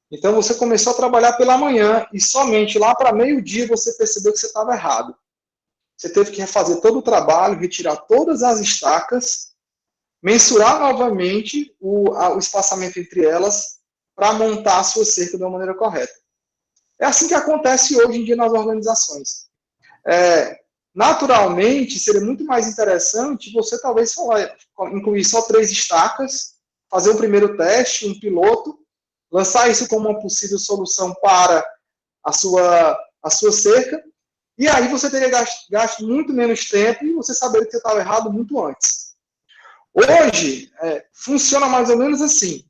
Então, você começou a trabalhar pela manhã e somente lá para meio-dia você percebeu que você estava errado. Você teve que refazer todo o trabalho, retirar todas as estacas, mensurar novamente o espaçamento entre elas para montar a sua cerca de uma maneira correta. É assim que acontece hoje em dia nas organizações. Naturalmente, seria muito mais interessante você talvez incluir só 3 estacas, fazer um primeiro teste, um piloto, lançar isso como uma possível solução para a sua cerca, e aí você teria gasto muito menos tempo e você saberia que você estava errado muito antes. Hoje, funciona mais ou menos assim.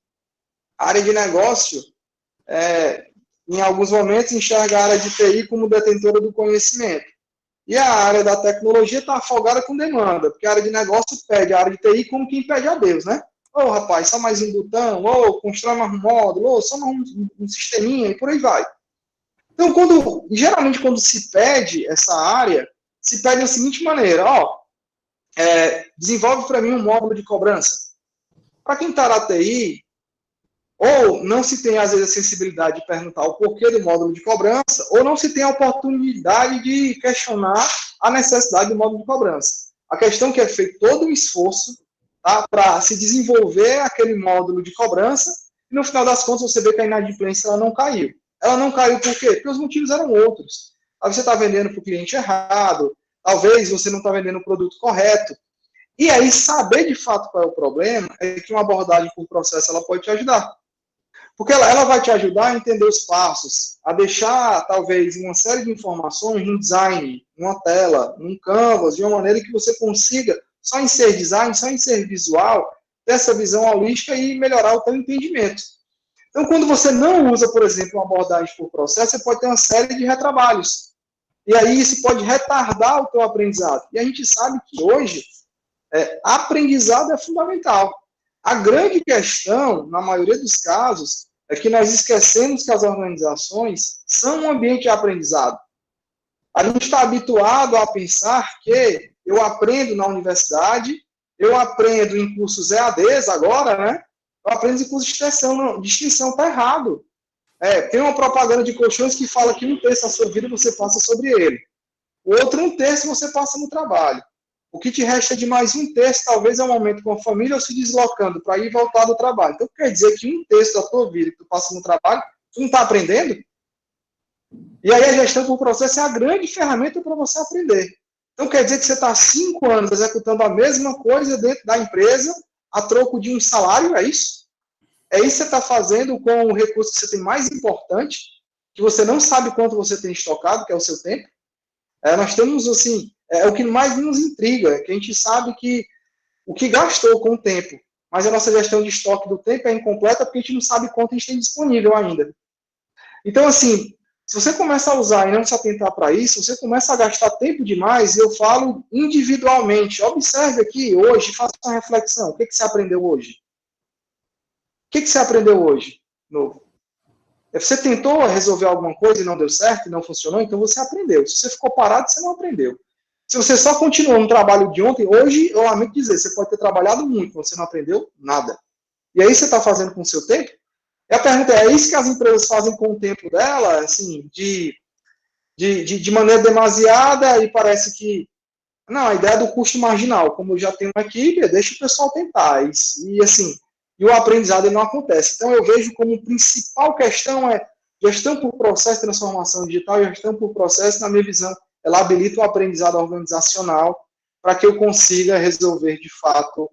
A área de negócio, em alguns momentos, enxerga a área de TI como detentora do conhecimento. E a área da tecnologia está afogada com demanda, porque a área de negócio pede a área de TI como quem pede a Deus, né? Ô, rapaz, só mais um botão, ou constrói mais um módulo, ou só mais um sisteminha, e por aí vai. Então, geralmente, quando se pede essa área, se pede da seguinte maneira, desenvolve para mim um módulo de cobrança. Para quem está na TI, ou não se tem, às vezes, a sensibilidade de perguntar o porquê do módulo de cobrança, ou não se tem a oportunidade de questionar a necessidade do módulo de cobrança. A questão é que é feito todo um esforço, tá, para se desenvolver aquele módulo de cobrança, e no final das contas você vê que a inadimplência ela não caiu. Ela não caiu por quê? Porque os motivos eram outros. Talvez você está vendendo para o cliente errado, talvez você não está vendendo o produto correto. E aí, saber de fato qual é o problema, é que uma abordagem por processo ela pode te ajudar. Porque ela vai te ajudar a entender os passos, a deixar, talvez, uma série de informações num design, numa tela, num canvas, de uma maneira que você consiga, só em ser design, só em ser visual, ter essa visão holística e melhorar o teu entendimento. Então, quando você não usa, por exemplo, uma abordagem por processo, você pode ter uma série de retrabalhos. E aí isso pode retardar o teu aprendizado. E a gente sabe que hoje, aprendizado é fundamental. A grande questão, na maioria dos casos, é que nós esquecemos que as organizações são um ambiente de aprendizado. A gente está habituado a pensar que eu aprendo na universidade, eu aprendo em cursos EADs agora, né? Eu aprendo em cursos de extensão, está errado. Tem uma propaganda de colchões que fala que 1/3 da sua vida você passa sobre ele. O outro 1/3 você passa no trabalho. O que te resta de mais 1/3, talvez é um momento com a família ou se deslocando para ir e voltar do trabalho. Então, quer dizer que 1/3 da tua vida que tu passa no trabalho, tu não está aprendendo? E aí a gestão por processo é a grande ferramenta para você aprender. Então, quer dizer que você está 5 anos executando a mesma coisa dentro da empresa, a troco de um salário, é isso? É isso que você está fazendo com o recurso que você tem mais importante, que você não sabe quanto você tem estocado, que é o seu tempo. Nós temos, assim, o que mais nos intriga, que a gente sabe que o que gastou com o tempo, mas a nossa gestão de estoque do tempo é incompleta porque a gente não sabe quanto a gente tem disponível ainda. Então, assim, se você começa a usar e não se atentar para isso, você começa a gastar tempo demais, e eu falo individualmente. Observe aqui hoje, faça uma reflexão. O que você aprendeu hoje? O que você aprendeu hoje, novo? Você tentou resolver alguma coisa e não deu certo, e não funcionou, então você aprendeu. Se você ficou parado, você não aprendeu. Se você só continuou no trabalho de ontem, hoje, eu lamento dizer, você pode ter trabalhado muito, você não aprendeu nada. E aí você está fazendo com o seu tempo? E a pergunta é isso que as empresas fazem com o tempo dela, assim, de maneira demasiada, e parece que Não, a ideia do custo marginal, como eu já tenho uma equipe, deixa o pessoal tentar. Assim, e o aprendizado ele não acontece. Então, eu vejo como principal questão é gestão por processo de transformação digital e gestão por processo, na minha visão, ela habilita o aprendizado organizacional para que eu consiga resolver, de fato,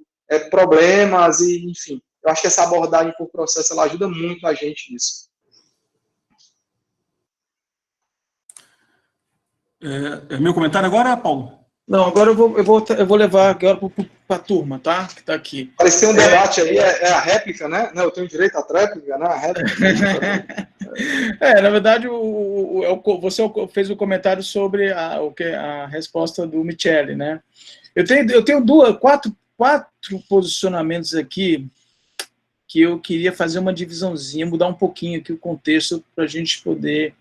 problemas e, enfim. Eu acho que essa abordagem por processo, ela ajuda muito a gente nisso. É meu comentário agora, Paulo? Não, agora eu vou levar agora para a turma, tá? Que está aqui. Parece ter um debate aí, é a réplica, né? Não, eu tenho direito à tréplica, né? A réplica. Na verdade, você fez o comentário sobre a resposta do Michele, né? Eu tenho quatro posicionamentos aqui que eu queria fazer uma divisãozinha, mudar um pouquinho aqui o contexto para a gente poder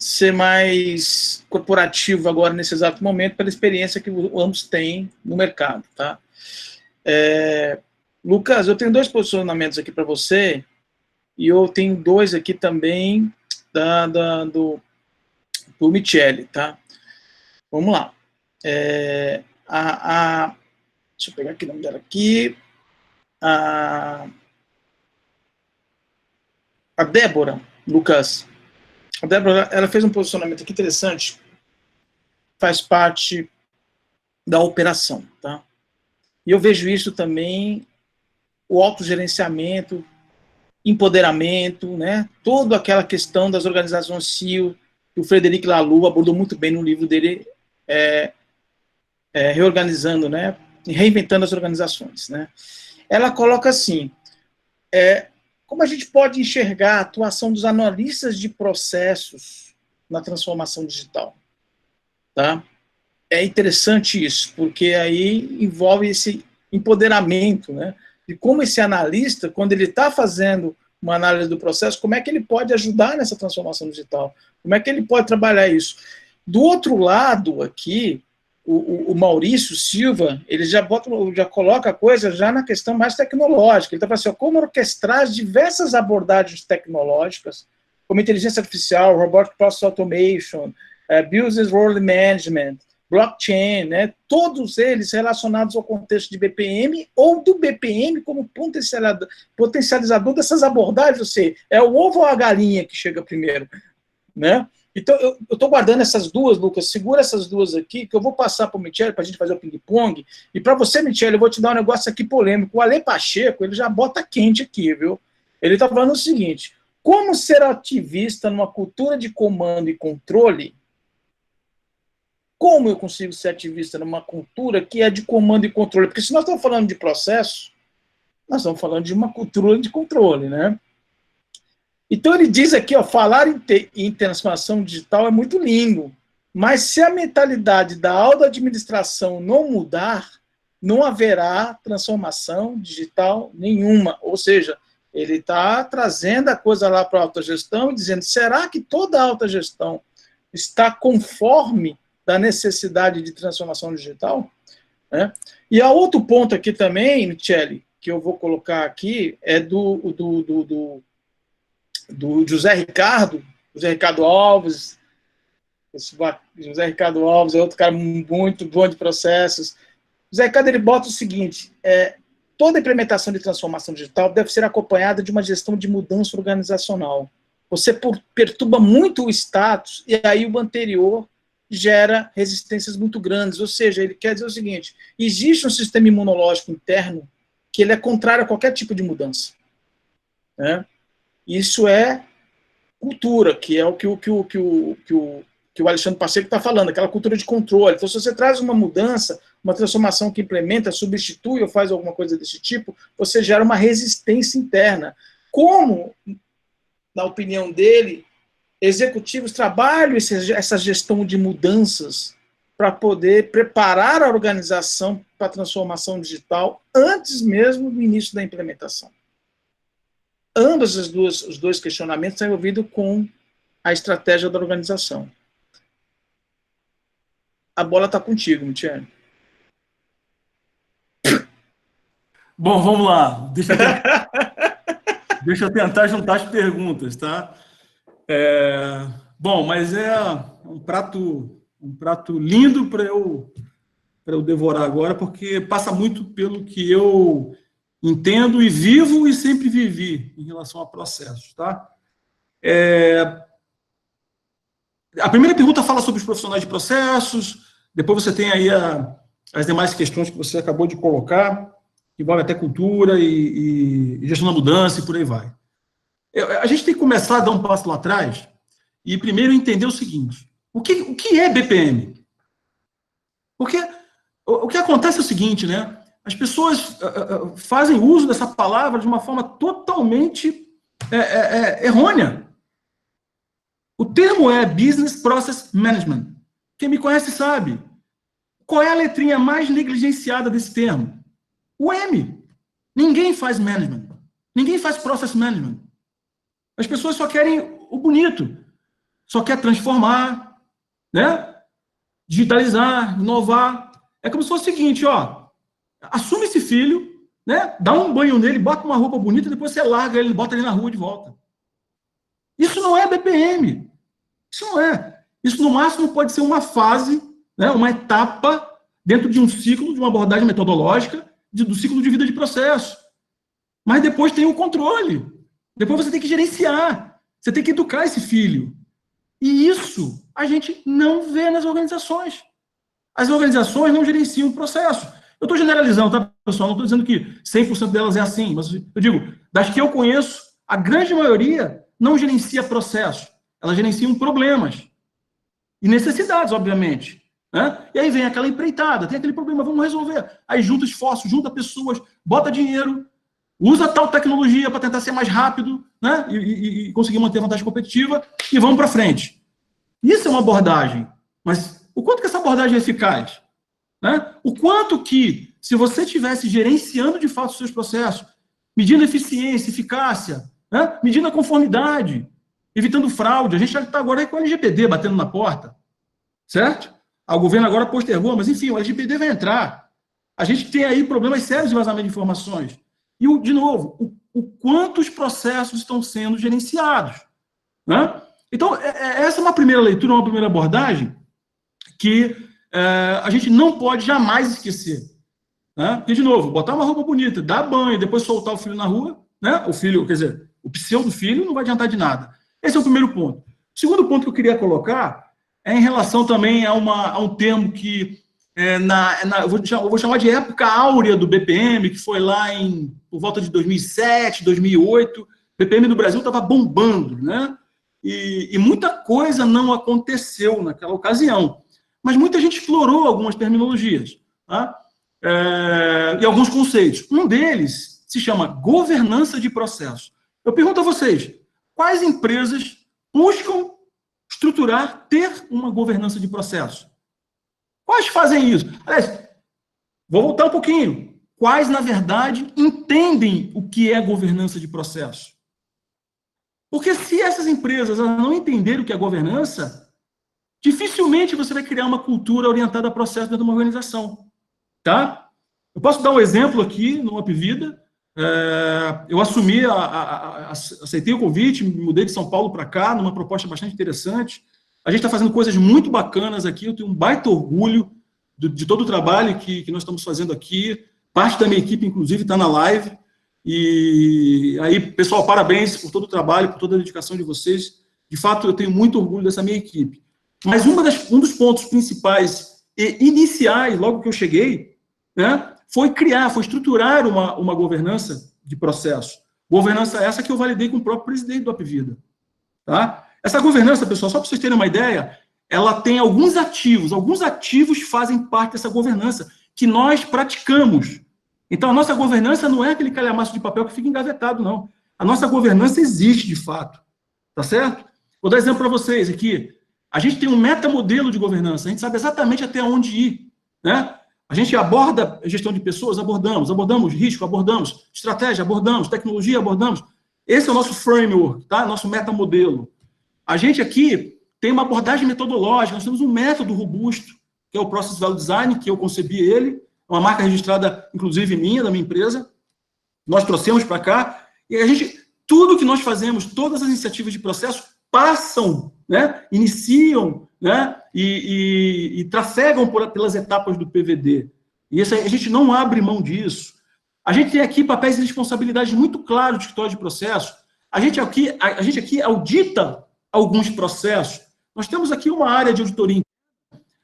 ser mais corporativo agora, nesse exato momento, pela experiência que ambos têm no mercado, tá? Lucas, eu tenho 2 posicionamentos aqui para você, e eu tenho 2 aqui também do Michele, tá? Vamos lá. Deixa eu pegar aqui o nome dela aqui. A Débora, Lucas. A Débora, ela fez um posicionamento aqui interessante, faz parte da operação, tá? E eu vejo isso também, o autogerenciamento, empoderamento, né? Toda aquela questão das organizações CEO, que o Frederic Laloux abordou muito bem no livro dele, Reorganizando, né? Reinventando as organizações, né? Ela coloca assim, como a gente pode enxergar a atuação dos analistas de processos na transformação digital? Tá? É interessante isso, porque aí envolve esse empoderamento, né? De como esse analista, quando ele está fazendo uma análise do processo, como é que ele pode ajudar nessa transformação digital? Como é que ele pode trabalhar isso? Do outro lado aqui, o Maurício Silva, ele já coloca a coisa já na questão mais tecnológica. Ele está falando assim, como orquestrar as diversas abordagens tecnológicas, como inteligência artificial, robotic process automation, business world management, blockchain, né, todos eles relacionados ao contexto de BPM ou do BPM como potencializador dessas abordagens, ou seja, é o ovo ou a galinha que chega primeiro, né? Então, eu estou guardando essas 2, Lucas, segura essas 2 aqui, que eu vou passar para o Michele, para a gente fazer o ping-pong, e para você, Michele, eu vou te dar um negócio aqui polêmico. O Ale Pacheco, ele já bota quente aqui, viu? Ele está falando o seguinte, como ser ativista numa cultura de comando e controle? Como eu consigo ser ativista numa cultura que é de comando e controle? Porque se nós estamos falando de processo, nós estamos falando de uma cultura de controle, né? Então ele diz aqui, ó, falar em transformação digital é muito lindo, mas se a mentalidade da auto-administração não mudar, não haverá transformação digital nenhuma. Ou seja, ele está trazendo a coisa lá para a autogestão e dizendo, será que toda a autogestão está conforme da necessidade de transformação digital? Né? E há outro ponto aqui também, Michele, que eu vou colocar aqui, é do José Ricardo Alves. José Ricardo Alves é outro cara muito bom de processos. José Ricardo, ele bota o seguinte, toda implementação de transformação digital deve ser acompanhada de uma gestão de mudança organizacional. Você perturba muito o status e aí o anterior gera resistências muito grandes. Ou seja, ele quer dizer o seguinte, existe um sistema imunológico interno que ele é contrário a qualquer tipo de mudança. Né? Isso é cultura, que é o que o Alexandre Pacheco está falando, aquela cultura de controle. Então, se você traz uma mudança, uma transformação que implementa, substitui ou faz alguma coisa desse tipo, você gera uma resistência interna. Como, na opinião dele, executivos trabalham essa gestão de mudanças para poder preparar a organização para a transformação digital antes mesmo do início da implementação? Ambos os dois questionamentos estão envolvidos com a estratégia da organização. A bola está contigo, Michele. Bom, vamos lá. Deixa eu tentar juntar as perguntas, tá? Bom, mas é um prato um prato lindo para eu devorar agora, porque passa muito pelo que eu entendo e vivo e sempre vivi em relação a processos, tá? A primeira pergunta fala sobre os profissionais de processos, depois você tem aí as demais questões que você acabou de colocar, que envolvem até cultura e gestão da mudança e por aí vai. A gente tem que começar a dar um passo lá atrás e primeiro entender o seguinte, o que é BPM? Porque o que acontece é o seguinte, né? As pessoas fazem uso dessa palavra de uma forma totalmente errônea. O termo é Business Process Management. Quem me conhece sabe. Qual é a letrinha mais negligenciada desse termo? O M. Ninguém faz management. Ninguém faz process management. As pessoas só querem o bonito. Só quer transformar, né? Digitalizar, inovar. É como se fosse o seguinte, ó. Assume esse filho, né? Dá um banho nele, bota uma roupa bonita, depois você larga ele, bota ele na rua de volta. Isso não é BPM. Isso não é. Isso, no máximo, pode ser uma fase, né, uma etapa dentro de um ciclo, de uma abordagem metodológica, do ciclo de vida de processo. Mas depois tem o controle. Depois você tem que gerenciar. Você tem que educar esse filho. E isso a gente não vê nas organizações. As organizações não gerenciam o processo. Eu estou generalizando, tá, pessoal? Não estou dizendo que 100% delas é assim, mas eu digo, das que eu conheço, a grande maioria não gerencia processos. Elas gerenciam problemas e necessidades, obviamente. Né? E aí vem aquela empreitada, tem aquele problema, vamos resolver. Aí junta esforço, junta pessoas, bota dinheiro, usa tal tecnologia para tentar ser mais rápido, né? E conseguir manter a vantagem competitiva e vamos para frente. Isso é uma abordagem. Mas o quanto que essa abordagem é eficaz? Né? O quanto que, se você estivesse gerenciando de fato os seus processos, medindo eficiência, eficácia, né? Medindo a conformidade, evitando fraude. A gente já está agora aí com o LGPD batendo na porta, certo? O governo agora postergou, mas enfim, o LGPD vai entrar. A gente tem aí problemas sérios de vazamento de informações. E, de novo, o quanto os processos estão sendo gerenciados. Né? Então, essa é uma primeira leitura, uma primeira abordagem que a gente não pode jamais esquecer. Né? Porque, de novo, botar uma roupa bonita, dar banho, depois soltar o filho na rua, né? O filho, quer dizer, o pseudo-filho não vai adiantar de nada. Esse é o primeiro ponto. O segundo ponto que eu queria colocar é em relação também a um termo que, eu vou chamar de época áurea do BPM, que foi lá por volta de 2007, 2008. O BPM no Brasil estava bombando, né? E muita coisa não aconteceu naquela ocasião. Mas muita gente explorou algumas terminologias, tá? E alguns conceitos. Um deles se chama governança de processos. Eu pergunto a vocês, quais empresas buscam estruturar, ter uma governança de processos? Quais fazem isso? Aliás, vou voltar um pouquinho. Quais, na verdade, entendem o que é governança de processos? Porque se essas empresas não entenderem o que é governança, dificilmente você vai criar uma cultura orientada a processo dentro de uma organização. Tá? Eu posso dar um exemplo aqui no Upvida. Eu assumi, aceitei o convite, me mudei de São Paulo para cá, numa proposta bastante interessante. A gente está fazendo coisas muito bacanas aqui, eu tenho um baita orgulho de todo o trabalho que nós estamos fazendo aqui. Parte da minha equipe, inclusive, está na live. E aí, pessoal, parabéns por todo o trabalho, por toda a dedicação de vocês. De fato, eu tenho muito orgulho dessa minha equipe. Mas um dos pontos principais e iniciais, logo que eu cheguei, né, foi estruturar uma governança de processo. Governança essa que eu validei com o próprio presidente do Upvida. Tá? Essa governança, pessoal, só para vocês terem uma ideia, ela tem alguns ativos fazem parte dessa governança, que nós praticamos. Então, a nossa governança não é aquele calhamaço de papel que fica engavetado, não. A nossa governança existe, de fato. Tá certo? Vou dar exemplo para vocês aqui. A gente tem um metamodelo de governança, a gente sabe exatamente até onde ir. Né? A gente aborda a gestão de pessoas, abordamos risco, abordamos estratégia, abordamos tecnologia, abordamos. Esse é o nosso framework, tá? Nosso metamodelo. A gente aqui tem uma abordagem metodológica, nós temos um método robusto, que é o Process Value Design, que eu concebi ele, é uma marca registrada, inclusive minha, da minha empresa. Nós trouxemos para cá, e tudo que nós fazemos, todas as iniciativas de processo, passam né, iniciam, né, e trafegam pelas etapas do PVD. E isso, a gente não abre mão disso. A gente tem aqui papéis e responsabilidades muito claros do escritório de processo. A gente aqui audita alguns processos. Nós temos aqui uma área de auditoria,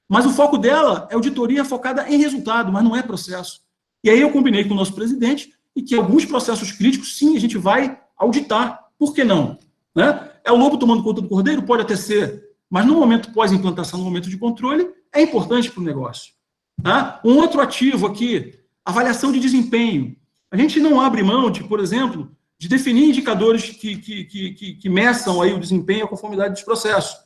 mas o foco dela é auditoria focada em resultado, mas não é processo. E aí eu combinei com o nosso presidente e que alguns processos críticos, sim, a gente vai auditar. Por que não? Né? É o lobo tomando conta do cordeiro? Pode até ser. Mas no momento pós-implantação, no momento de controle, é importante para o negócio. Tá? Um outro ativo aqui, avaliação de desempenho. A gente não abre mão de, por exemplo, de definir indicadores que meçam aí o desempenho e a conformidade dos processos.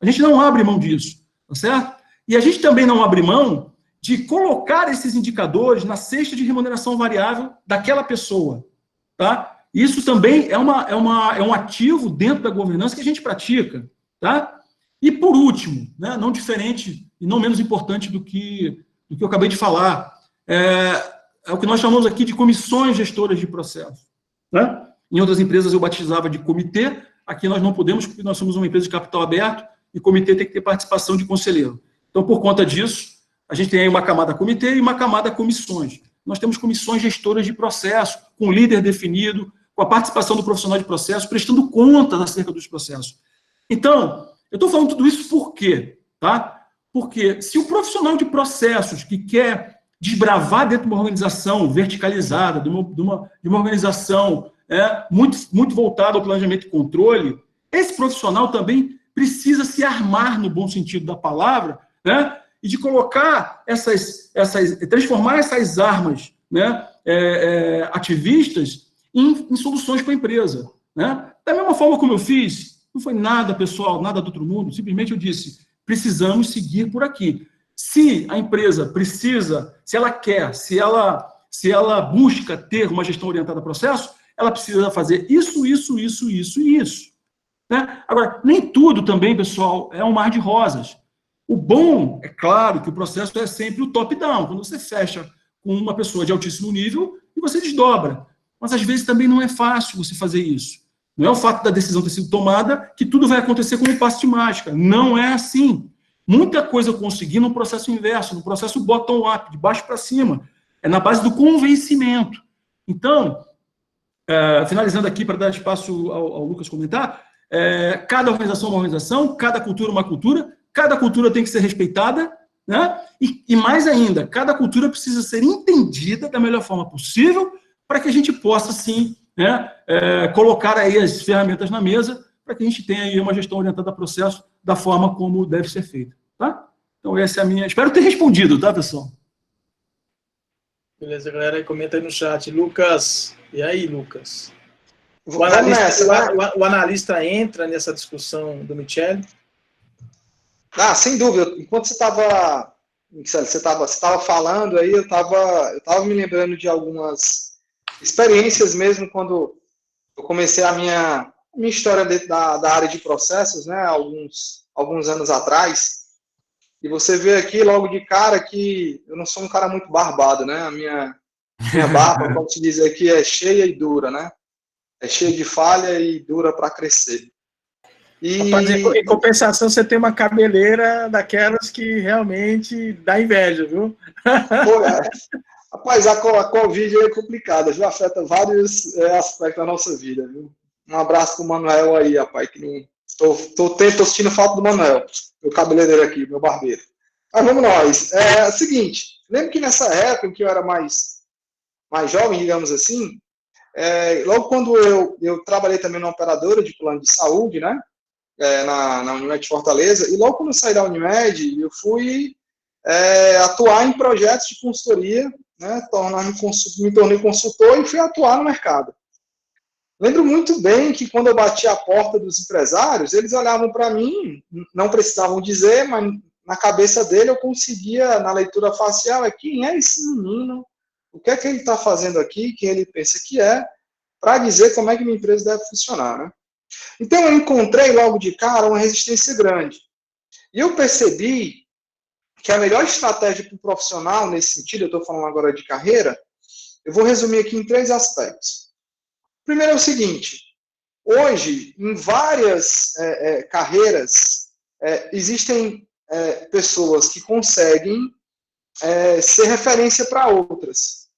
A gente não abre mão disso, tá certo? E a gente também não abre mão de colocar esses indicadores na cesta de remuneração variável daquela pessoa, tá? Isso também é um ativo dentro da governança que a gente pratica, tá? E por último, né, não diferente e não menos importante do que eu acabei de falar, é o que nós chamamos aqui de comissões gestoras de processo, né? Em outras empresas eu batizava de comitê, aqui nós não podemos, porque nós somos uma empresa de capital aberto, e comitê tem que ter participação de conselheiro. Então, por conta disso, a gente tem aí uma camada comitê e uma camada comissões. Nós temos comissões gestoras de processo, com líder definido, com a participação do profissional de processo, prestando contas acerca dos processos. Então, eu estou falando tudo isso por quê? Tá? Porque se o profissional de processos que quer desbravar dentro de uma organização verticalizada, de uma organização muito voltada ao planejamento e controle, esse profissional também precisa se armar no bom sentido da palavra, né? E de colocar transformar essas armas, né, ativistas em soluções para a empresa, né? Da mesma forma como eu fiz, não foi nada pessoal, nada do outro mundo, simplesmente eu disse, precisamos seguir por aqui. Se a empresa precisa, se ela quer, se ela busca ter uma gestão orientada a processo, ela precisa fazer isso, né? Agora, nem tudo também, pessoal, é um mar de rosas. O bom, é claro, que o processo é sempre o top-down, quando você fecha com uma pessoa de altíssimo nível e você desdobra. Mas, às vezes, também não é fácil você fazer isso. Não é o fato da decisão ter sido tomada que tudo vai acontecer como um passe de mágica. Não é assim. Muita coisa eu consegui no processo inverso, no processo bottom-up, de baixo para cima. É na base do convencimento. Então, finalizando aqui, para dar espaço ao Lucas comentar, cada organização é uma organização, cada cultura é uma cultura, cada cultura tem que ser respeitada, né? E mais ainda, cada cultura precisa ser entendida da melhor forma possível para que a gente possa, sim, né, colocar aí as ferramentas na mesa para que a gente tenha aí uma gestão orientada a processo da forma como deve ser feita, tá? Então, essa é a minha... Espero ter respondido, tá, pessoal? Beleza, galera, comenta aí no chat. Lucas, e aí, Lucas? O analista entra nessa discussão do Michele? Sem dúvida. Enquanto você estava falando aí, eu estava me lembrando de algumas experiências mesmo quando eu comecei a minha história dentro da área de processos, né, alguns anos atrás. E você vê aqui logo de cara que eu não sou um cara muito barbado, né? A minha barba, como se diz aqui, é cheia e dura, né? É cheia de falha e dura para crescer. Rapaz, em compensação, você tem uma cabeleira daquelas que realmente dá inveja, viu? Rapaz, a Covid é complicada, já afeta vários aspectos da nossa vida, viu? Um abraço pro Manuel aí, rapaz, que não... Tô sentindo falta do Manuel, meu cabeleireiro aqui, meu barbeiro. Mas vamos nós. Seguinte, lembro que nessa época em que eu era mais jovem, digamos assim, logo quando eu trabalhei também numa operadora de plano de saúde, né, na Unimed Fortaleza, e logo quando eu saí da Unimed, eu fui atuar em projetos de consultoria, né, me tornei consultor e fui atuar no mercado. Lembro muito bem que quando eu bati a porta dos empresários, eles olhavam para mim, não precisavam dizer, mas na cabeça dele eu conseguia, na leitura facial, quem é esse menino, o que é que ele está fazendo aqui, quem ele pensa que é, para dizer como é que minha empresa deve funcionar, né? Então eu encontrei logo de cara uma resistência grande. E eu percebi que a melhor estratégia para o profissional, nesse sentido, eu estou falando agora de carreira, eu vou resumir aqui em 3 aspectos. Primeiro é o seguinte, Hoje, em várias carreiras, existem pessoas que conseguem ser referência para outras.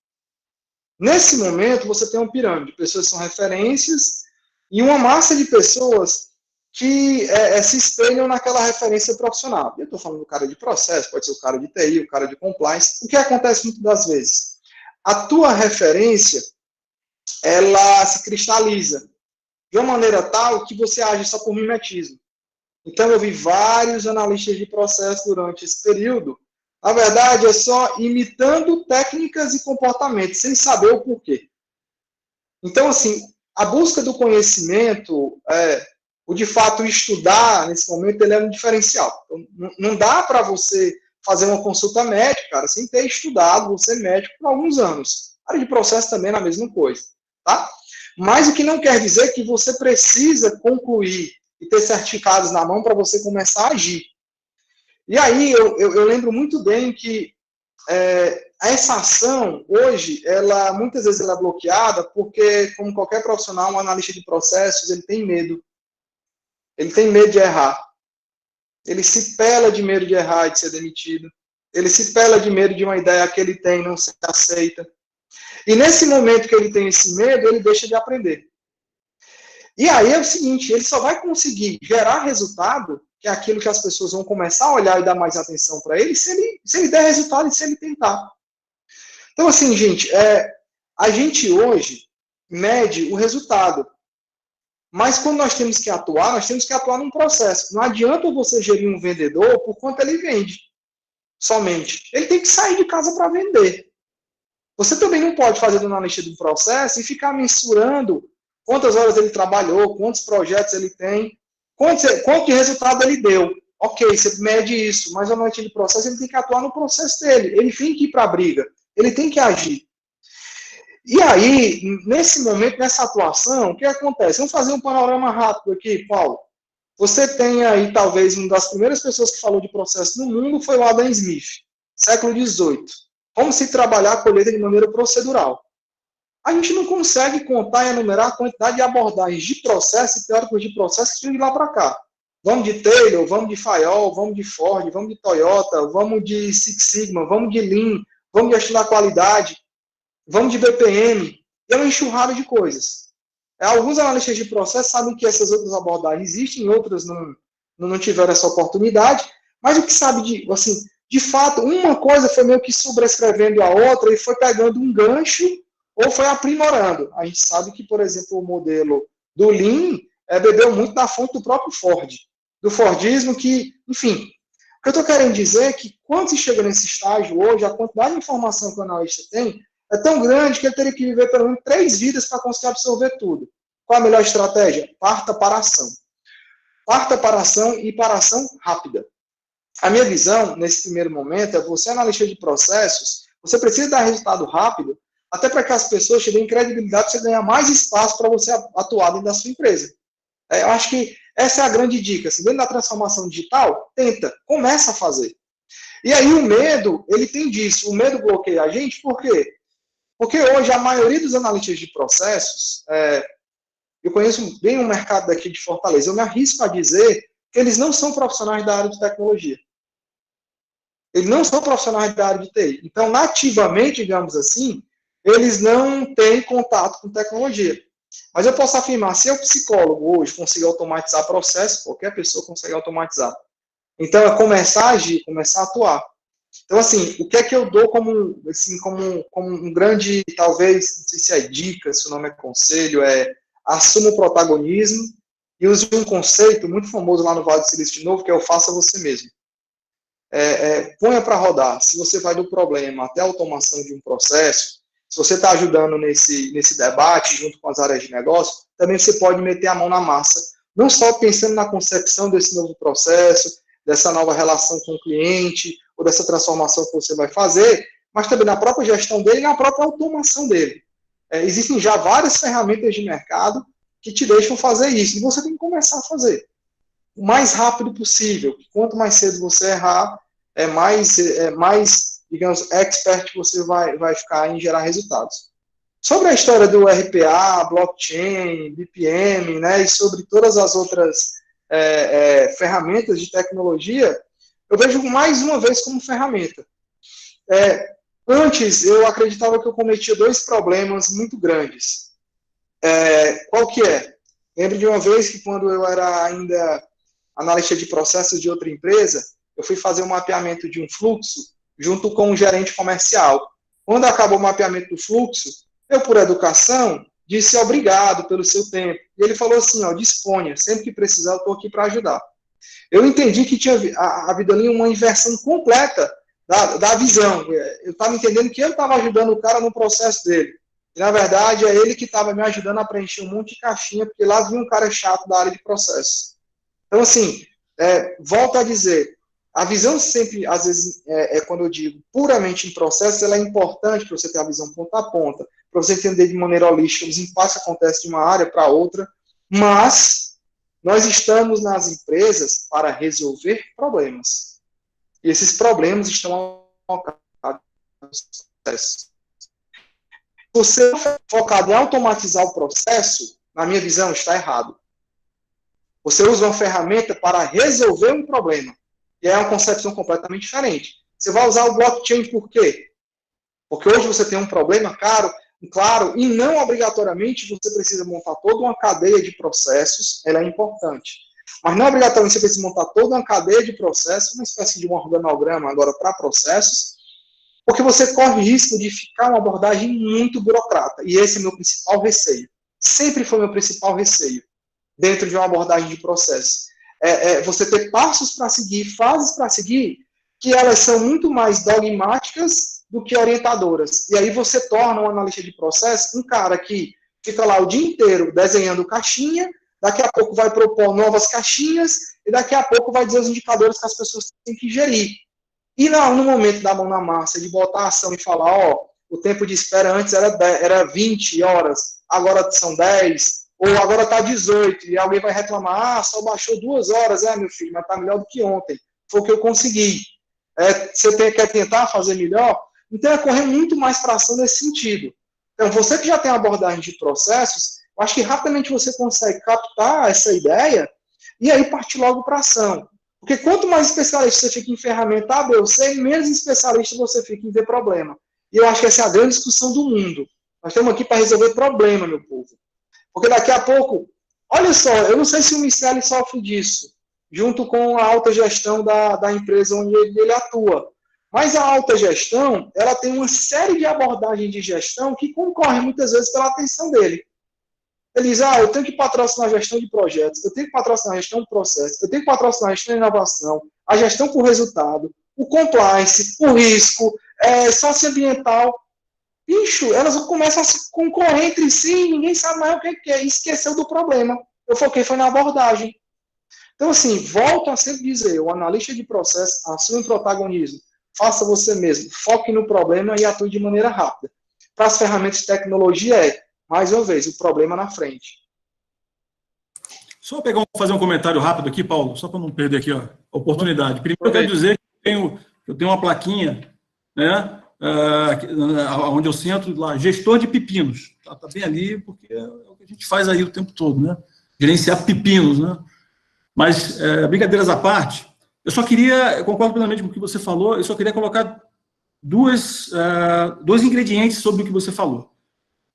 Nesse momento, você tem uma pirâmide, pessoas que são referências e uma massa de pessoas que se espelham naquela referência profissional. Eu estou falando do cara de processo, pode ser o cara de TI, o cara de compliance. O que acontece muitas das vezes? A tua referência, ela se cristaliza de uma maneira tal que você age só por mimetismo. Então, eu vi vários analistas de processo durante esse período. Na verdade, é só imitando técnicas e comportamentos, sem saber o porquê. Então, assim, a busca do conhecimento, o de fato estudar, nesse momento, ele é um diferencial. Então, não dá para você fazer uma consulta médica, cara, sem ter estudado, você médico por alguns anos. A área de processo também é a mesma coisa, tá? Mas o que não quer dizer que você precisa concluir e ter certificados na mão para você começar a agir. E aí, eu lembro muito bem que essa ação, hoje, muitas vezes ela é bloqueada porque, como qualquer profissional, um analista de processos, ele tem medo. Ele tem medo de errar. Ele se pela de medo de errar e de ser demitido. Ele se pela de medo de uma ideia que ele tem não ser aceita. E nesse momento que ele tem esse medo, ele deixa de aprender. E aí é o seguinte, ele só vai conseguir gerar resultado, que é aquilo que as pessoas vão começar a olhar e dar mais atenção para ele, se ele der resultado e se ele tentar. Então, assim, gente, a gente hoje mede o resultado. Mas quando nós temos que atuar num processo. Não adianta você gerir um vendedor por quanto ele vende, somente. Ele tem que sair de casa para vender. Você também não pode fazer do analista de um processo e ficar mensurando quantas horas ele trabalhou, quantos projetos ele tem, quanto de resultado ele deu. Ok, você mede isso, mas o analista de processo ele tem que atuar no processo dele. Ele tem que ir para a briga. Ele tem que agir. E aí, nesse momento, nessa atuação, o que acontece? Vamos fazer um panorama rápido aqui, Paulo. Você tem aí, talvez, uma das primeiras pessoas que falou de processo no mundo foi o Adam Smith, século XVIII. Como se trabalhar a colheita de maneira procedural. A gente não consegue contar e enumerar a quantidade de abordagens de processo e teóricos de processo que vêm de lá para cá. Vamos de Taylor, vamos de Fayol, vamos de Ford, vamos de Toyota, vamos de Six Sigma, vamos de Lean, vamos de gestão da qualidade, vamos de BPM, e é uma enxurrada de coisas. Alguns analistas de processo sabem que essas outras abordagens existem, outras não tiveram essa oportunidade, mas o que sabe de fato, uma coisa foi meio que sobrescrevendo a outra e foi pegando um gancho ou foi aprimorando. A gente sabe que, por exemplo, o modelo do Lean bebeu muito da fonte do próprio Ford, do Fordismo, que, enfim, o que eu estou querendo dizer é que quando se chega nesse estágio hoje, a quantidade de informação que o analista tem é tão grande que ele teria que viver pelo menos 3 vidas para conseguir absorver tudo. Qual a melhor estratégia? Parta para a ação. Parta para a ação e para a ação rápida. A minha visão, nesse primeiro momento, é você, analista de processos, você precisa dar resultado rápido, até para que as pessoas te deem credibilidade para você ganhar mais espaço para você atuar dentro da sua empresa. Eu acho que essa é a grande dica. Se dentro da transformação digital, tenta, começa a fazer. E aí o medo, ele tem disso. O medo bloqueia a gente, por quê? Porque hoje a maioria dos analistas de processos, eu conheço bem o mercado daqui de Fortaleza, eu me arrisco a dizer que eles não são profissionais da área de tecnologia. Eles não são profissionais da área de TI. Então, nativamente, digamos assim, eles não têm contato com tecnologia. Mas eu posso afirmar, se eu, psicólogo, hoje, conseguir automatizar processo, qualquer pessoa consegue automatizar. Então, é começar a agir, começar a atuar. Então, assim, o que é que eu dou como um grande, talvez, não sei se é dica, se o nome é conselho, assuma o protagonismo e use um conceito muito famoso lá no Vale do Silício de novo, que é o faça você mesmo. Ponha para rodar. Se você vai do problema até a automação de um processo, se você está ajudando nesse debate, junto com as áreas de negócio, também você pode meter a mão na massa. Não só pensando na concepção desse novo processo, dessa nova relação com o cliente, ou dessa transformação que você vai fazer, mas também na própria gestão dele e na própria automação dele. Existem já várias ferramentas de mercado que te deixam fazer isso, e você tem que começar a fazer o mais rápido possível. Quanto mais cedo você errar, mais digamos, expert você vai ficar em gerar resultados. Sobre a história do RPA, blockchain, BPM, né, e sobre todas as outras ferramentas de tecnologia, eu vejo mais uma vez como ferramenta. Antes, eu acreditava que eu cometia 2 problemas muito grandes. Qual que é? Lembro de uma vez que quando eu era ainda analista de processos de outra empresa, eu fui fazer um mapeamento de um fluxo junto com um gerente comercial. Quando acabou o mapeamento do fluxo, eu, por educação, disse obrigado pelo seu tempo. E ele falou assim, ó, disponha, sempre que precisar eu estou aqui para ajudar. Eu entendi que tinha havido ali uma inversão completa da visão. Eu estava entendendo que eu estava ajudando o cara no processo dele. E, na verdade, é ele que estava me ajudando a preencher um monte de caixinha, porque lá vinha um cara chato da área de processo. Então, assim, volto a dizer, a visão sempre, às vezes, quando eu digo puramente em processo, ela é importante para você ter a visão ponta a ponta, para você entender de maneira holística os impactos que acontecem de uma área para outra, mas nós estamos nas empresas para resolver problemas. E esses problemas estão alocados no processo. Se você for focado em automatizar o processo, na minha visão, está errado. Você usa uma ferramenta para resolver um problema. E é uma concepção completamente diferente. Você vai usar o blockchain por quê? Porque hoje você tem um problema claro, e não obrigatoriamente você precisa montar toda uma cadeia de processos, ela é importante. Mas não obrigatoriamente você precisa montar toda uma cadeia de processos, uma espécie de um organograma agora para processos, porque você corre risco de ficar uma abordagem muito burocrata. E esse é meu principal receio. Sempre foi meu principal receio dentro de uma abordagem de processo. Você ter passos para seguir, fases para seguir, que elas são muito mais dogmáticas do que orientadoras. E aí você torna um analista de processo um cara que fica lá o dia inteiro desenhando caixinha, daqui a pouco vai propor novas caixinhas, e daqui a pouco vai dizer os indicadores que as pessoas têm que gerir. E no momento da mão na massa, de botar a ação e falar, o tempo de espera antes era 20 horas, agora são 10, ou agora está 18, e alguém vai reclamar, só baixou 2 horas, meu filho, mas está melhor do que ontem, foi o que eu consegui. Você quer tentar fazer melhor? Então, correr muito mais para ação nesse sentido. Então, você que já tem uma abordagem de processos, eu acho que rapidamente você consegue captar essa ideia e aí partir logo para ação. Porque quanto mais especialista você fica em ferramenta A, B ou C, menos especialista você fica em ver problema. E eu acho que essa é a grande discussão do mundo. Nós estamos aqui para resolver problema, meu povo. Porque daqui a pouco, olha só, eu não sei se o Miceli sofre disso, junto com a alta gestão da empresa onde ele atua. Mas a alta gestão, ela tem uma série de abordagens de gestão que concorrem muitas vezes pela atenção dele. Ele diz, eu tenho que patrocinar a gestão de projetos, eu tenho que patrocinar a gestão de processo, eu tenho que patrocinar a gestão de inovação, a gestão por resultado, o compliance, o risco, socioambiental. Bicho, elas começam a se concorrer entre si, ninguém sabe mais o que é, e esqueceu do problema. Eu foquei, foi na abordagem. Então, assim, volto a sempre dizer, o analista de processo assume o protagonismo, faça você mesmo, foque no problema e atue de maneira rápida. Para as ferramentas de tecnologia mais uma vez, o problema na frente. Só fazer um comentário rápido aqui, Paulo, só para não perder aqui a oportunidade. Primeiro, eu quero dizer que eu tenho uma plaquinha, né, onde eu sento lá, gestor de pepinos. Está bem ali, porque é o que a gente faz aí o tempo todo, né? Gerenciar pepinos, né? Mas, brincadeiras à parte, eu concordo plenamente com o que você falou, eu só queria colocar dois ingredientes sobre o que você falou.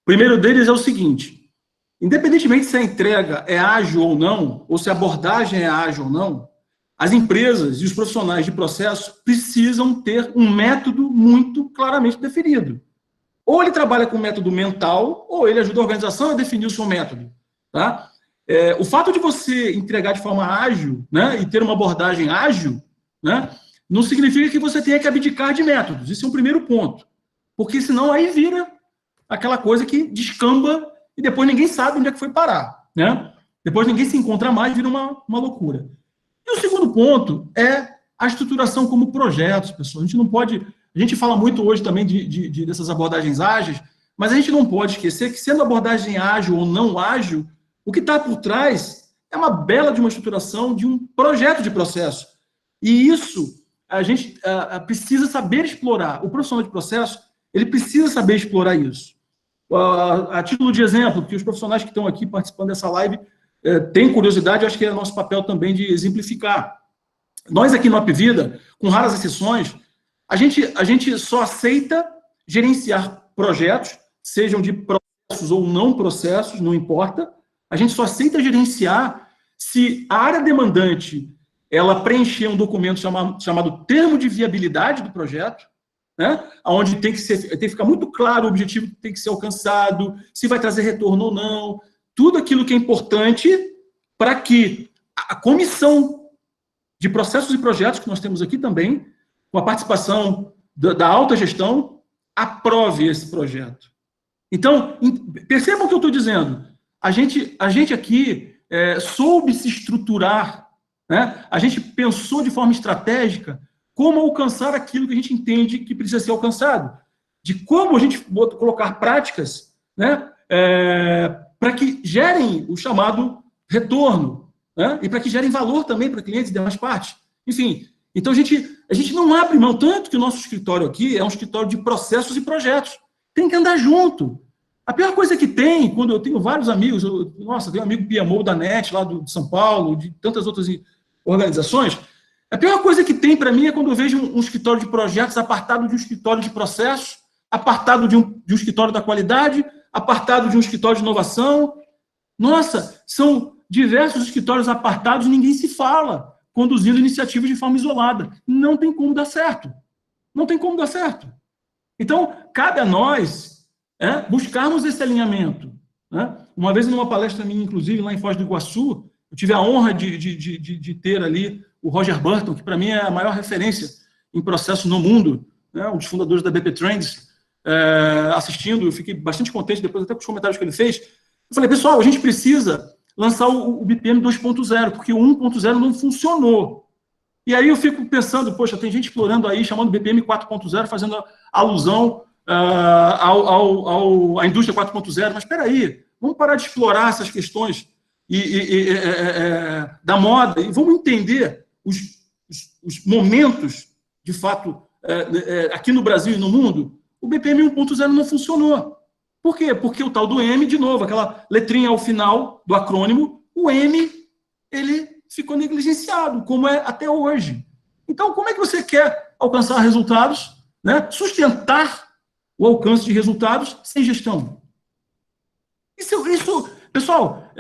O primeiro deles é o seguinte, independentemente se a entrega é ágil ou não, ou se a abordagem é ágil ou não, as empresas e os profissionais de processo precisam ter um método muito claramente definido. Ou ele trabalha com método mental, ou ele ajuda a organização a definir o seu método. Tá? O fato de você entregar de forma ágil, né, e ter uma abordagem ágil, né, não significa que você tenha que abdicar de métodos. Isso é um primeiro ponto. Porque senão aí vira aquela coisa que descamba e depois ninguém sabe onde é que foi parar. Né? Depois ninguém se encontra mais, vira uma loucura. E o segundo ponto é a estruturação como projetos, pessoal. A gente não pode... A gente fala muito hoje também dessas abordagens ágeis, mas a gente não pode esquecer que, sendo abordagem ágil ou não ágil, o que está por trás é uma bela de uma estruturação de um projeto de processo. E isso a gente precisa saber explorar. O profissional de processo, ele precisa saber explorar isso. A título de exemplo, que os profissionais que estão aqui participando dessa live têm curiosidade, eu acho que é nosso papel também de exemplificar. Nós aqui no Apvida, com raras exceções, a gente só aceita gerenciar projetos, sejam de processos ou não processos, não importa. A gente só aceita gerenciar se a área demandante ela preencher um documento chamado termo de viabilidade do projeto, né? Onde tem que ficar muito claro o objetivo que tem que ser alcançado, se vai trazer retorno ou não, tudo aquilo que é importante para que a comissão de processos e projetos que nós temos aqui também, com a participação da alta gestão, aprove esse projeto. Então, percebam o que eu estou dizendo. A gente aqui soube se estruturar, né? A gente pensou de forma estratégica como alcançar aquilo que a gente entende que precisa ser alcançado, de como a gente colocar práticas, né, para que gerem o chamado retorno, né, e para que gerem valor também para clientes e demais partes. Enfim, então a gente não abre mão, tanto que o nosso escritório aqui é um escritório de processos e projetos. Tem que andar junto. A pior coisa que tem, quando eu tenho vários amigos, tenho um amigo PMO da NET, lá de São Paulo, de tantas outras organizações, a pior coisa que tem para mim é quando eu vejo um escritório de projetos apartado de um escritório de processos, apartado de um escritório da qualidade, apartado de um escritório de inovação. Nossa, são diversos escritórios apartados e ninguém se fala, conduzindo iniciativas de forma isolada. Não tem como dar certo. Não tem como dar certo. Então, cabe a nós buscarmos esse alinhamento. Né? Uma vez, numa palestra minha, inclusive, lá em Foz do Iguaçu, eu tive a honra de ter ali o Roger Burton, que para mim é a maior referência em processo no mundo, né? Um dos fundadores da BP Trends, assistindo, eu fiquei bastante contente, depois até com os comentários que ele fez. Eu falei, pessoal, a gente precisa lançar o BPM 2.0, porque o 1.0 não funcionou. E aí eu fico pensando, poxa, tem gente explorando aí, chamando BPM 4.0, fazendo alusão à indústria 4.0, mas espera aí, vamos parar de explorar essas questões da moda e vamos entender os momentos, de fato, aqui no Brasil e no mundo. O BPM 1.0 não funcionou. Por quê? Porque o tal do M, de novo, aquela letrinha ao final do acrônimo, o M, ele ficou negligenciado, como é até hoje. Então, como é que você quer alcançar resultados, né? Sustentar o alcance de resultados sem gestão? Isso, pessoal,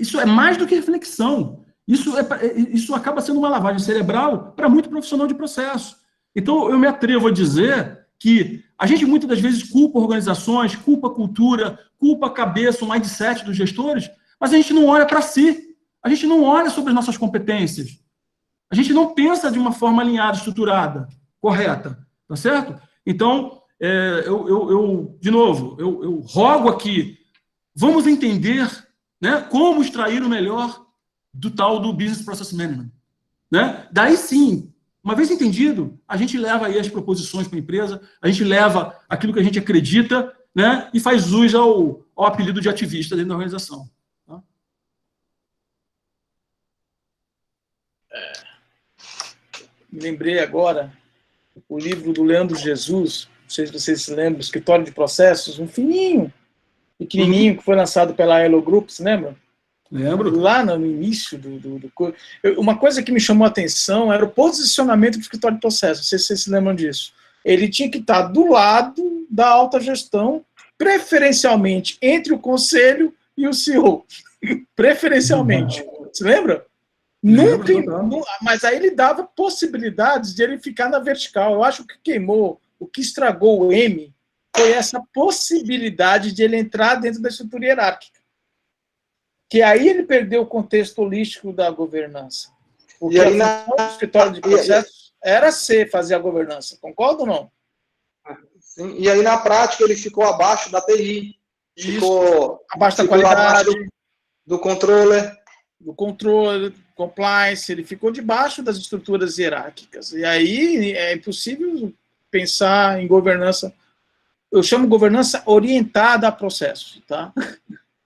isso é mais do que reflexão. Isso acaba sendo uma lavagem cerebral para muito profissional de processo. Então, eu me atrevo a dizer que a gente muitas das vezes culpa organizações, culpa a cultura, culpa a cabeça, o mindset dos gestores, mas a gente não olha para si. A gente não olha sobre as nossas competências. A gente não pensa de uma forma alinhada, estruturada, correta. Tá certo? Então, de novo, eu rogo aqui, vamos entender, né, como extrair o melhor do tal do Business Process Management. Né? Daí sim, uma vez entendido, a gente leva aí as proposições para a empresa, a gente leva aquilo que a gente acredita, né, e faz jus ao apelido de ativista dentro da organização. Tá? Me lembrei agora o livro do Leandro Jesus, não sei se vocês se lembram, Escritório de Processos, um fininho, pequenininho, que foi lançado pela Elo Group, se lembra? Lembro. Lá no início uma coisa que me chamou a atenção era o posicionamento do escritório de processos. Não sei se vocês se lembram disso. Ele tinha que estar do lado da alta gestão, preferencialmente entre o conselho e o CEO. Preferencialmente. Você lembra? Nunca, mas aí ele dava possibilidades de ele ficar na vertical. Eu acho que queimou, o que estragou o M foi essa possibilidade de ele entrar dentro da estrutura hierárquica. Que aí ele perdeu o contexto holístico da governança. Porque e aí, a função do escritório de processos era fazer a governança. Concorda ou não? Sim, e aí, na prática, ele ficou abaixo da TI. Ficou abaixo da qualidade. Do controller. Do controle, compliance. Ele ficou debaixo das estruturas hierárquicas. E aí é impossível pensar em governança. Eu chamo governança orientada a processos, tá?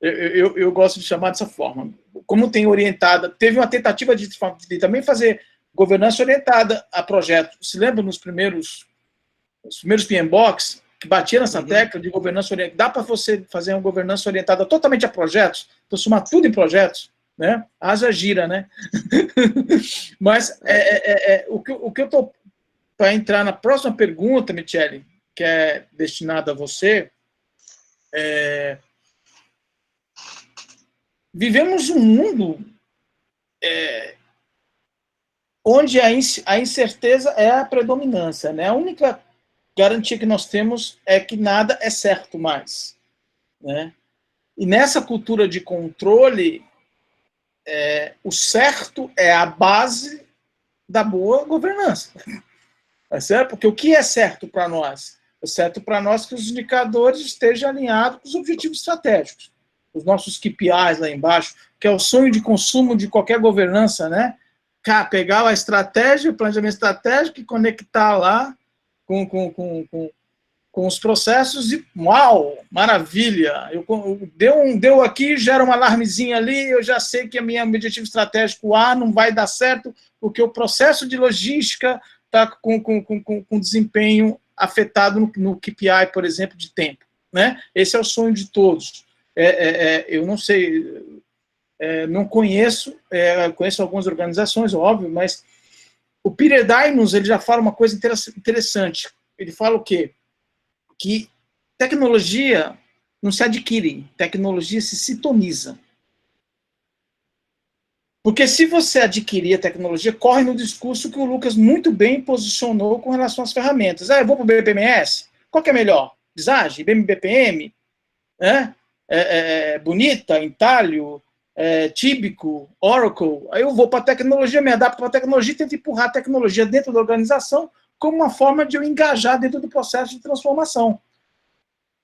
Eu gosto de chamar dessa forma. Como tem orientada, teve uma tentativa de também fazer governança orientada a projetos. Se lembra nos primeiros PMBOK, que batia nessa tecla de governança orientada. Dá para você fazer uma governança orientada totalmente a projetos, transformar tudo em projetos, né? Haja gira, né? Mas o que eu estou para entrar na próxima pergunta, Michele, que é destinada a você, vivemos um mundo onde a incerteza é a predominância, né? A única garantia que nós temos é que nada é certo mais, né? E nessa cultura de controle, o certo é a base da boa governança. É certo? Porque o que é certo para nós? É certo para nós que os indicadores estejam alinhados com os objetivos estratégicos. Os nossos KPIs lá embaixo, que é o sonho de consumo de qualquer governança, né? Pegar a estratégia, o planejamento estratégico e conectar lá com os processos e, uau, maravilha, deu aqui, gera um alarmezinho ali, eu já sei que meu objetivo estratégico A não vai dar certo, porque o processo de logística está com desempenho afetado no KPI, por exemplo, de tempo, né? Esse é o sonho de todos. Eu não sei, não conheço, conheço algumas organizações, óbvio, mas o Peter Diamandis, ele já fala uma coisa interessante. Ele fala o quê? Que tecnologia não se adquire, tecnologia se sintoniza. Porque se você adquirir a tecnologia, corre no discurso que o Lucas muito bem posicionou com relação às ferramentas. Eu vou para o BPMS? Qual que é melhor? Visage? BPM? Bonita? Intalio? Tíbico? Oracle? Aí eu vou para a tecnologia, me adapto para a tecnologia e tento empurrar a tecnologia dentro da organização como uma forma de eu engajar dentro do processo de transformação.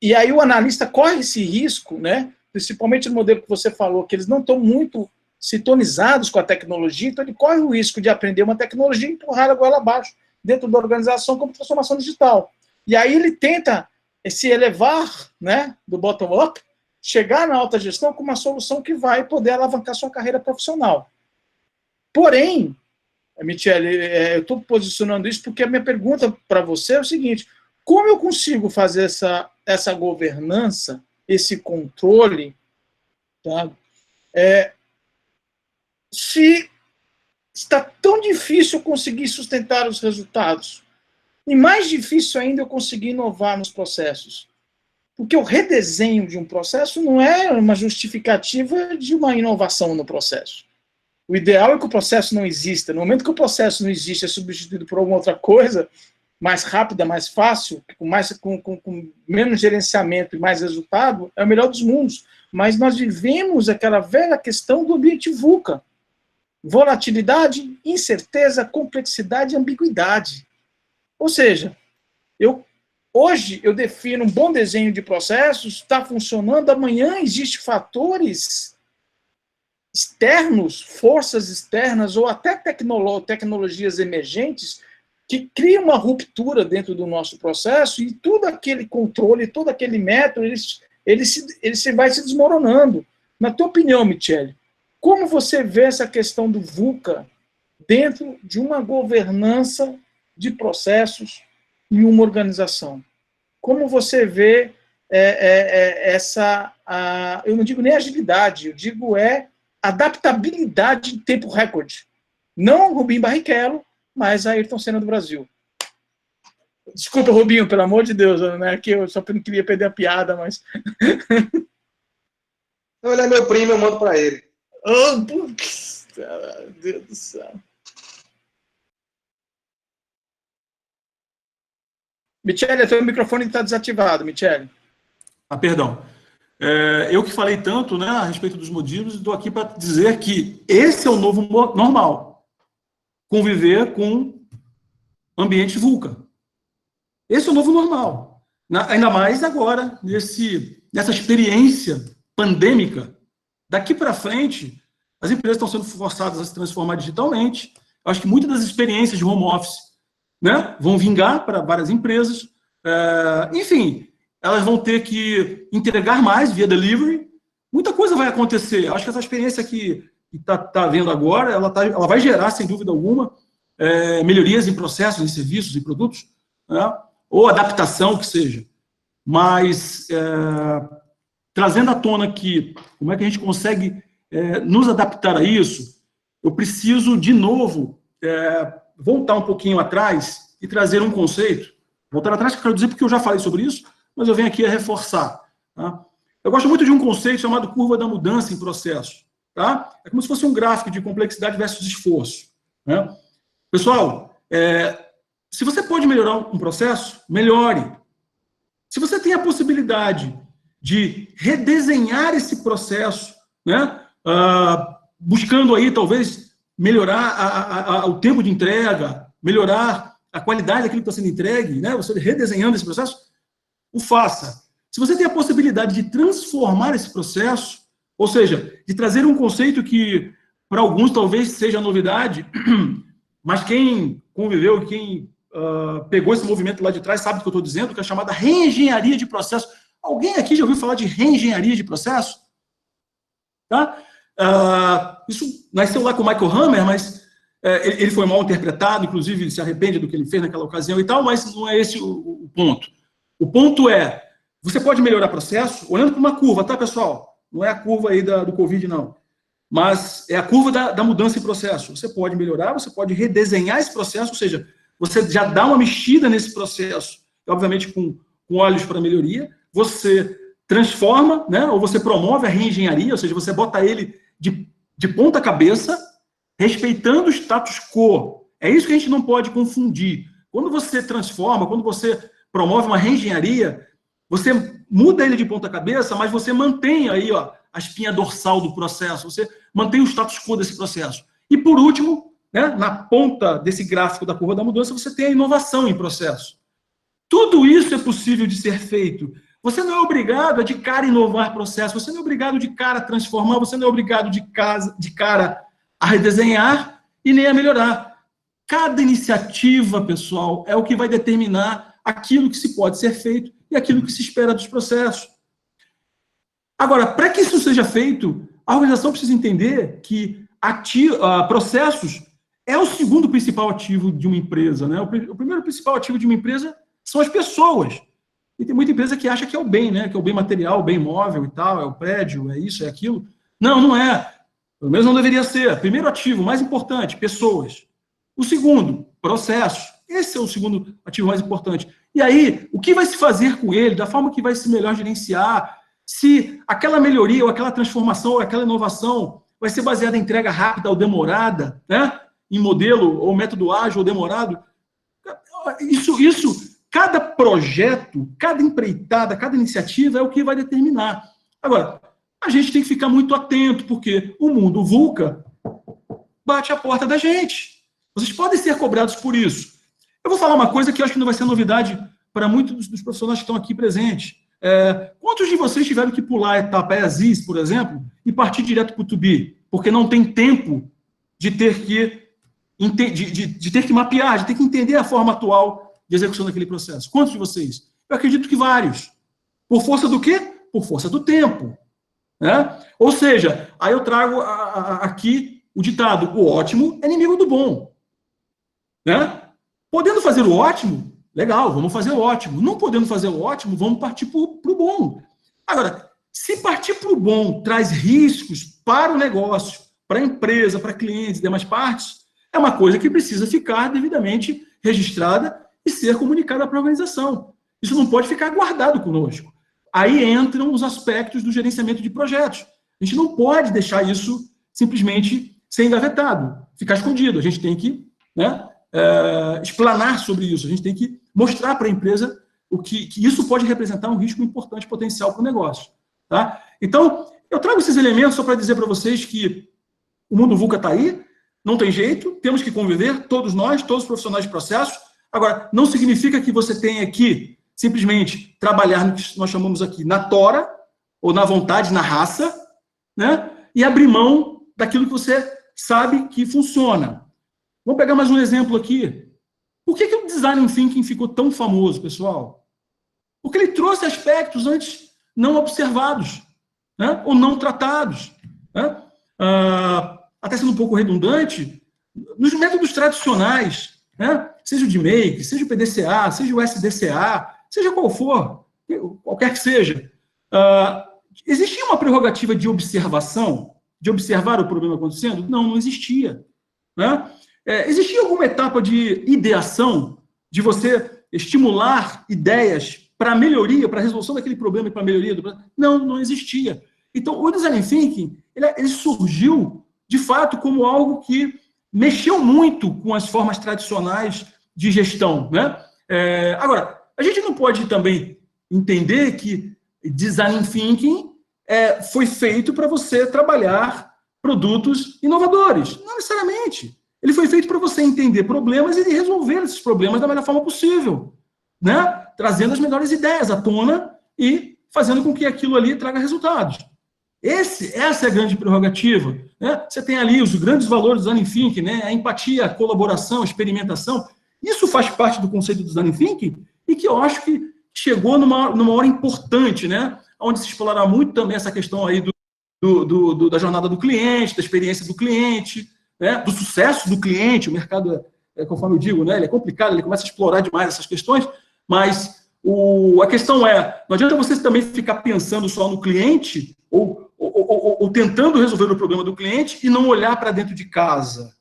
E aí o analista corre esse risco, né? Principalmente no modelo que você falou, que eles não estão muito sintonizados com a tecnologia, então ele corre o risco de aprender uma tecnologia e empurrar a goela abaixo dentro da organização como transformação digital. E aí ele tenta se elevar, né, do bottom-up, chegar na alta gestão com uma solução que vai poder alavancar sua carreira profissional. Porém, Michele, eu estou posicionando isso porque a minha pergunta para você é o seguinte: como eu consigo fazer essa governança, esse controle, tá? Se está tão difícil conseguir sustentar os resultados, e mais difícil ainda eu conseguir inovar nos processos. Porque o redesenho de um processo não é uma justificativa de uma inovação no processo. O ideal é que o processo não exista. No momento que o processo não existe, é substituído por alguma outra coisa, mais rápida, mais fácil, com menos gerenciamento e mais resultado, é o melhor dos mundos. Mas nós vivemos aquela velha questão do ambiente VUCA. Volatilidade, incerteza, complexidade e ambiguidade. Ou seja, hoje eu defino um bom desenho de processos, está funcionando, amanhã existem fatores externos, forças externas ou até tecnologias emergentes que criam uma ruptura dentro do nosso processo e todo aquele controle, todo aquele método, ele vai se desmoronando. Na tua opinião, Michele, como você vê essa questão do VUCA dentro de uma governança de processos em uma organização? Como você vê eu não digo nem agilidade, eu digo adaptabilidade em tempo recorde. Não Rubinho Barrichello, mas Ayrton Senna do Brasil. Desculpa, Rubinho, pelo amor de Deus, né? Que eu só não queria perder a piada, mas... Ele é meu primo, eu mando para ele. Oh, putz, meu Deus do céu. Michele, teu microfone está desativado, Michele. Perdão. Eu que falei tanto, né, a respeito dos modelos, estou aqui para dizer que esse é o novo normal. Conviver com ambiente VUCA. Esse é o novo normal. Ainda mais agora, nessa experiência pandêmica. Daqui para frente, as empresas estão sendo forçadas a se transformar digitalmente. Eu acho que muitas das experiências de home office, né, vão vingar para várias empresas. Enfim, elas vão ter que entregar mais via delivery. Muita coisa vai acontecer. Eu acho que essa experiência que está havendo agora, ela vai gerar, sem dúvida alguma, melhorias em processos, em serviços, em produtos, né, ou adaptação, que seja. mas trazendo à tona aqui como é que a gente consegue nos adaptar a isso, eu preciso, de novo, voltar um pouquinho atrás e trazer um conceito. Voltar atrás, que eu quero dizer porque eu já falei sobre isso, mas eu venho aqui a reforçar. Tá? Eu gosto muito de um conceito chamado curva da mudança em processo. Tá? É como se fosse um gráfico de complexidade versus esforço. Né? Pessoal, se você pode melhorar um processo, melhore. Se você tem a possibilidade de redesenhar esse processo, né, buscando aí, talvez, melhorar o tempo de entrega, melhorar a qualidade daquilo que está sendo entregue, né, você redesenhando esse processo, o faça. Se você tem a possibilidade de transformar esse processo, ou seja, de trazer um conceito que, para alguns, talvez seja novidade, mas quem conviveu, quem pegou esse movimento lá de trás, sabe o que eu estou dizendo, que é a chamada reengenharia de processo. Alguém aqui já ouviu falar de reengenharia de processo? Tá? Isso nasceu lá com o Michael Hammer, mas ele foi mal interpretado, inclusive ele se arrepende do que ele fez naquela ocasião e tal, mas não é esse o ponto. O ponto é, você pode melhorar processo olhando para uma curva, tá, pessoal? Não é a curva aí do Covid, não. Mas é a curva da mudança em processo. Você pode melhorar, você pode redesenhar esse processo, ou seja, você já dá uma mexida nesse processo, obviamente com olhos para melhoria, você transforma, né, ou você promove a reengenharia, ou seja, você bota ele de ponta cabeça, respeitando o status quo. É isso que a gente não pode confundir. Quando você transforma, quando você promove uma reengenharia, você muda ele de ponta cabeça, mas você mantém aí, ó, a espinha dorsal do processo, você mantém o status quo desse processo. E, por último, né, na ponta desse gráfico da curva da mudança, você tem a inovação em processo. Tudo isso é possível de ser feito. Você não é obrigado a de cara inovar processo, você não é obrigado de cara a transformar, você não é obrigado de cara a redesenhar e nem a melhorar. Cada iniciativa, pessoal, é o que vai determinar aquilo que se pode ser feito e aquilo que se espera dos processos. Agora, para que isso seja feito, a organização precisa entender que processos é o segundo principal ativo de uma empresa. Né? O primeiro principal ativo de uma empresa são as pessoas. E tem muita empresa que acha que é o bem, né? Que é o bem material, o bem móvel e tal, é o prédio, é isso, é aquilo. Não, não é. Pelo menos não deveria ser. Primeiro ativo, mais importante, pessoas. O segundo, processos. Esse é o segundo ativo mais importante. E aí, o que vai se fazer com ele, da forma que vai se melhor gerenciar, se aquela melhoria, ou aquela transformação, ou aquela inovação vai ser baseada em entrega rápida ou demorada, né? Em modelo ou método ágil ou demorado. Isso, cada projeto, cada empreitada, cada iniciativa é o que vai determinar. Agora, a gente tem que ficar muito atento, porque o mundo VUCA bate a porta da gente. Vocês podem ser cobrados por isso. Eu vou falar uma coisa que eu acho que não vai ser novidade para muitos dos profissionais que estão aqui presentes. Quantos de vocês tiveram que pular a etapa EASIS, por exemplo, e partir direto para o To-Be? Porque não tem tempo de ter que mapear, de ter que entender a forma atual de execução daquele processo. Quantos de vocês? Eu acredito que vários. Por força do quê? Por força do tempo. Né? Ou seja, aí eu trago aqui o ditado, o ótimo é inimigo do bom. Né? Podendo fazer o ótimo, legal, vamos fazer o ótimo. Não podendo fazer o ótimo, vamos partir para o bom. Agora, se partir para o bom traz riscos para o negócio, para a empresa, para clientes e demais partes, é uma coisa que precisa ficar devidamente registrada e ser comunicada para a organização. Isso não pode ficar guardado conosco. Aí entram os aspectos do gerenciamento de projetos. A gente não pode deixar isso simplesmente ser engavetado, ficar escondido. A gente tem que, né, explanar sobre isso. A gente tem que mostrar para a empresa que isso pode representar um risco importante potencial para o negócio. Tá? Então, eu trago esses elementos só para dizer para vocês que o mundo VUCA está aí, não tem jeito, temos que conviver, todos nós, todos os profissionais de processos. Agora, não significa que você tenha que simplesmente trabalhar no que nós chamamos aqui na tora, ou na vontade, na raça, né? E abrir mão daquilo que você sabe que funciona. Vamos pegar mais um exemplo aqui. Por que o Design Thinking ficou tão famoso, pessoal? Porque ele trouxe aspectos antes não observados, né? Ou não tratados. Né? Até sendo um pouco redundante, nos métodos tradicionais, né? Seja o DMake, seja o PDCA, seja o SDCA, seja qual for, qualquer que seja, existia uma prerrogativa de observação, de observar o problema acontecendo? Não existia. Né? Existia alguma etapa de ideação, de você estimular ideias para melhoria, para a resolução daquele problema e para a melhoria do problema? Não existia. Então, o Design Thinking, ele surgiu, de fato, como algo que mexeu muito com as formas tradicionais de gestão. Né? Agora, a gente não pode também entender que Design Thinking foi feito para você trabalhar produtos inovadores. Não necessariamente. Ele foi feito para você entender problemas e resolver esses problemas da melhor forma possível, né? Trazendo as melhores ideias à tona e fazendo com que aquilo ali traga resultados. Essa é a grande prerrogativa. Né? Você tem ali os grandes valores do Design Thinking, né? A empatia, a colaboração, a experimentação. Isso faz parte do conceito do Design Thinking e que eu acho que chegou numa hora importante, né? Onde se explora muito também essa questão aí da jornada do cliente, da experiência do cliente, né? Do sucesso do cliente. O mercado, conforme eu digo, né? Ele é complicado, ele começa a explorar demais essas questões, mas a questão não adianta você também ficar pensando só no cliente ou tentando resolver o problema do cliente e não olhar para dentro de casa,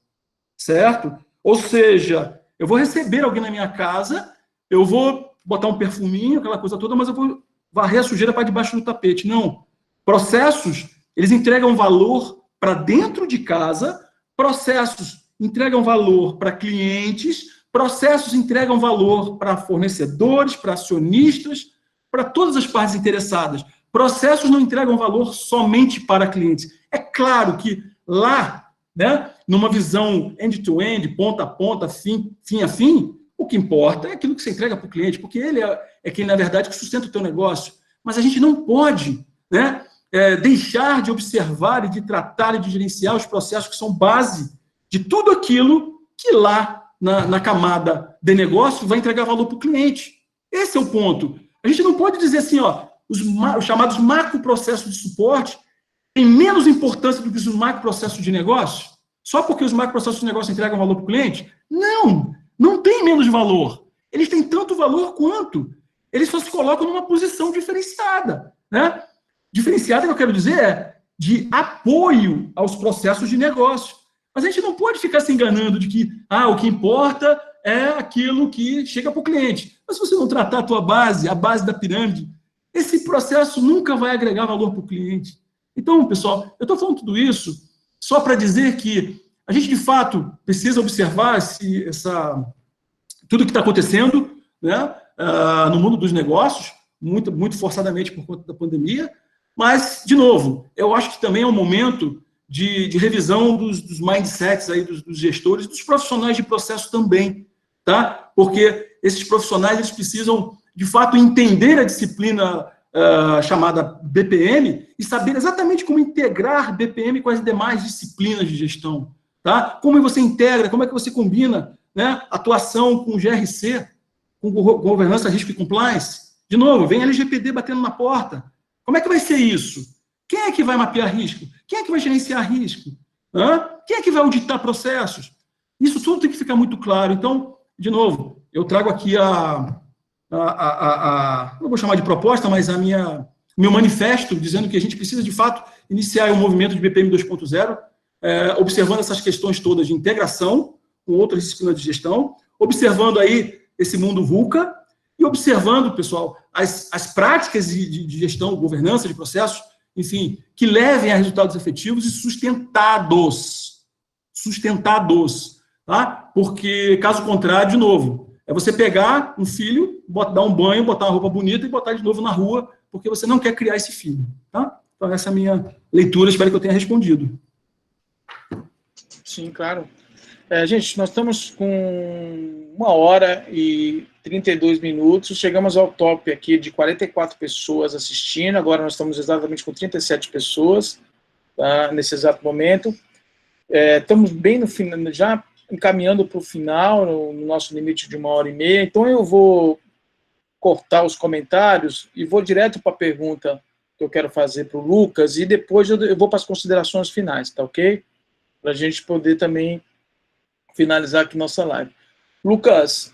certo? Ou seja, eu vou receber alguém na minha casa, eu vou botar um perfuminho, aquela coisa toda, mas eu vou varrer a sujeira para debaixo do tapete. Não. Processos, eles entregam valor para dentro de casa, processos entregam valor para clientes, processos entregam valor para fornecedores, para acionistas, para todas as partes interessadas. Processos não entregam valor somente para clientes. É claro que lá, né, numa visão end-to-end, ponta a ponta, fim a fim, o que importa é aquilo que você entrega para o cliente, porque ele é quem, na verdade, que sustenta o teu negócio. Mas a gente não pode, né, deixar de observar e de tratar e de gerenciar os processos que são base de tudo aquilo que lá na camada de negócio vai entregar valor para o cliente. Esse é o ponto. A gente não pode dizer assim, os chamados macroprocessos de suporte têm menos importância do que os macroprocessos de negócio, só porque os macroprocessos de negócio entregam valor para o cliente? Não tem menos valor. Eles têm tanto valor quanto. Eles só se colocam numa posição diferenciada. Né? Diferenciada, que eu quero dizer, de apoio aos processos de negócio. Mas a gente não pode ficar se enganando de que o que importa é aquilo que chega para o cliente. Mas se você não tratar a tua base, a base da pirâmide, esse processo nunca vai agregar valor para o cliente. Então, pessoal, eu estou falando tudo isso só para dizer que a gente, de fato, precisa observar tudo que está acontecendo, né, no mundo dos negócios, muito, muito forçadamente por conta da pandemia, mas, de novo, eu acho que também é um momento de revisão dos mindsets aí, dos gestores, dos profissionais de processo também, tá? Porque esses profissionais, eles precisam, de fato, entender a disciplina chamada BPM e saber exatamente como integrar BPM com as demais disciplinas de gestão, tá? Como você integra, como é que você combina, né, atuação com GRC, com governança, risco e compliance. De novo, vem LGPD batendo na porta. Como é que vai ser isso? Quem é que vai mapear risco? Quem é que vai gerenciar risco? Quem é que vai auditar processos? Isso tudo tem que ficar muito claro. Então, de novo, eu trago aqui não vou chamar de proposta, mas meu manifesto, dizendo que a gente precisa, de fato, iniciar um movimento de BPM 2.0, observando essas questões todas de integração com outras disciplinas de gestão, observando aí esse mundo VUCA e observando, pessoal, as práticas de gestão, governança de processos, enfim, que levem a resultados efetivos e sustentados, tá? Porque, caso contrário, de novo, é você pegar um filho, dar um banho, botar uma roupa bonita e botar de novo na rua, porque você não quer criar esse filho, tá? Então, essa é a minha leitura, espero que eu tenha respondido. Sim, claro. Gente, nós estamos com 1h32, chegamos ao top aqui de 44 pessoas assistindo, agora nós estamos exatamente com 37 pessoas, tá, nesse exato momento. Estamos bem no final, já encaminhando para o final, no nosso limite de 1h30, então eu vou cortar os comentários e vou direto para a pergunta que eu quero fazer para o Lucas, e depois eu vou para as considerações finais, tá ok? Para a gente poder também finalizar aqui nossa live. Lucas,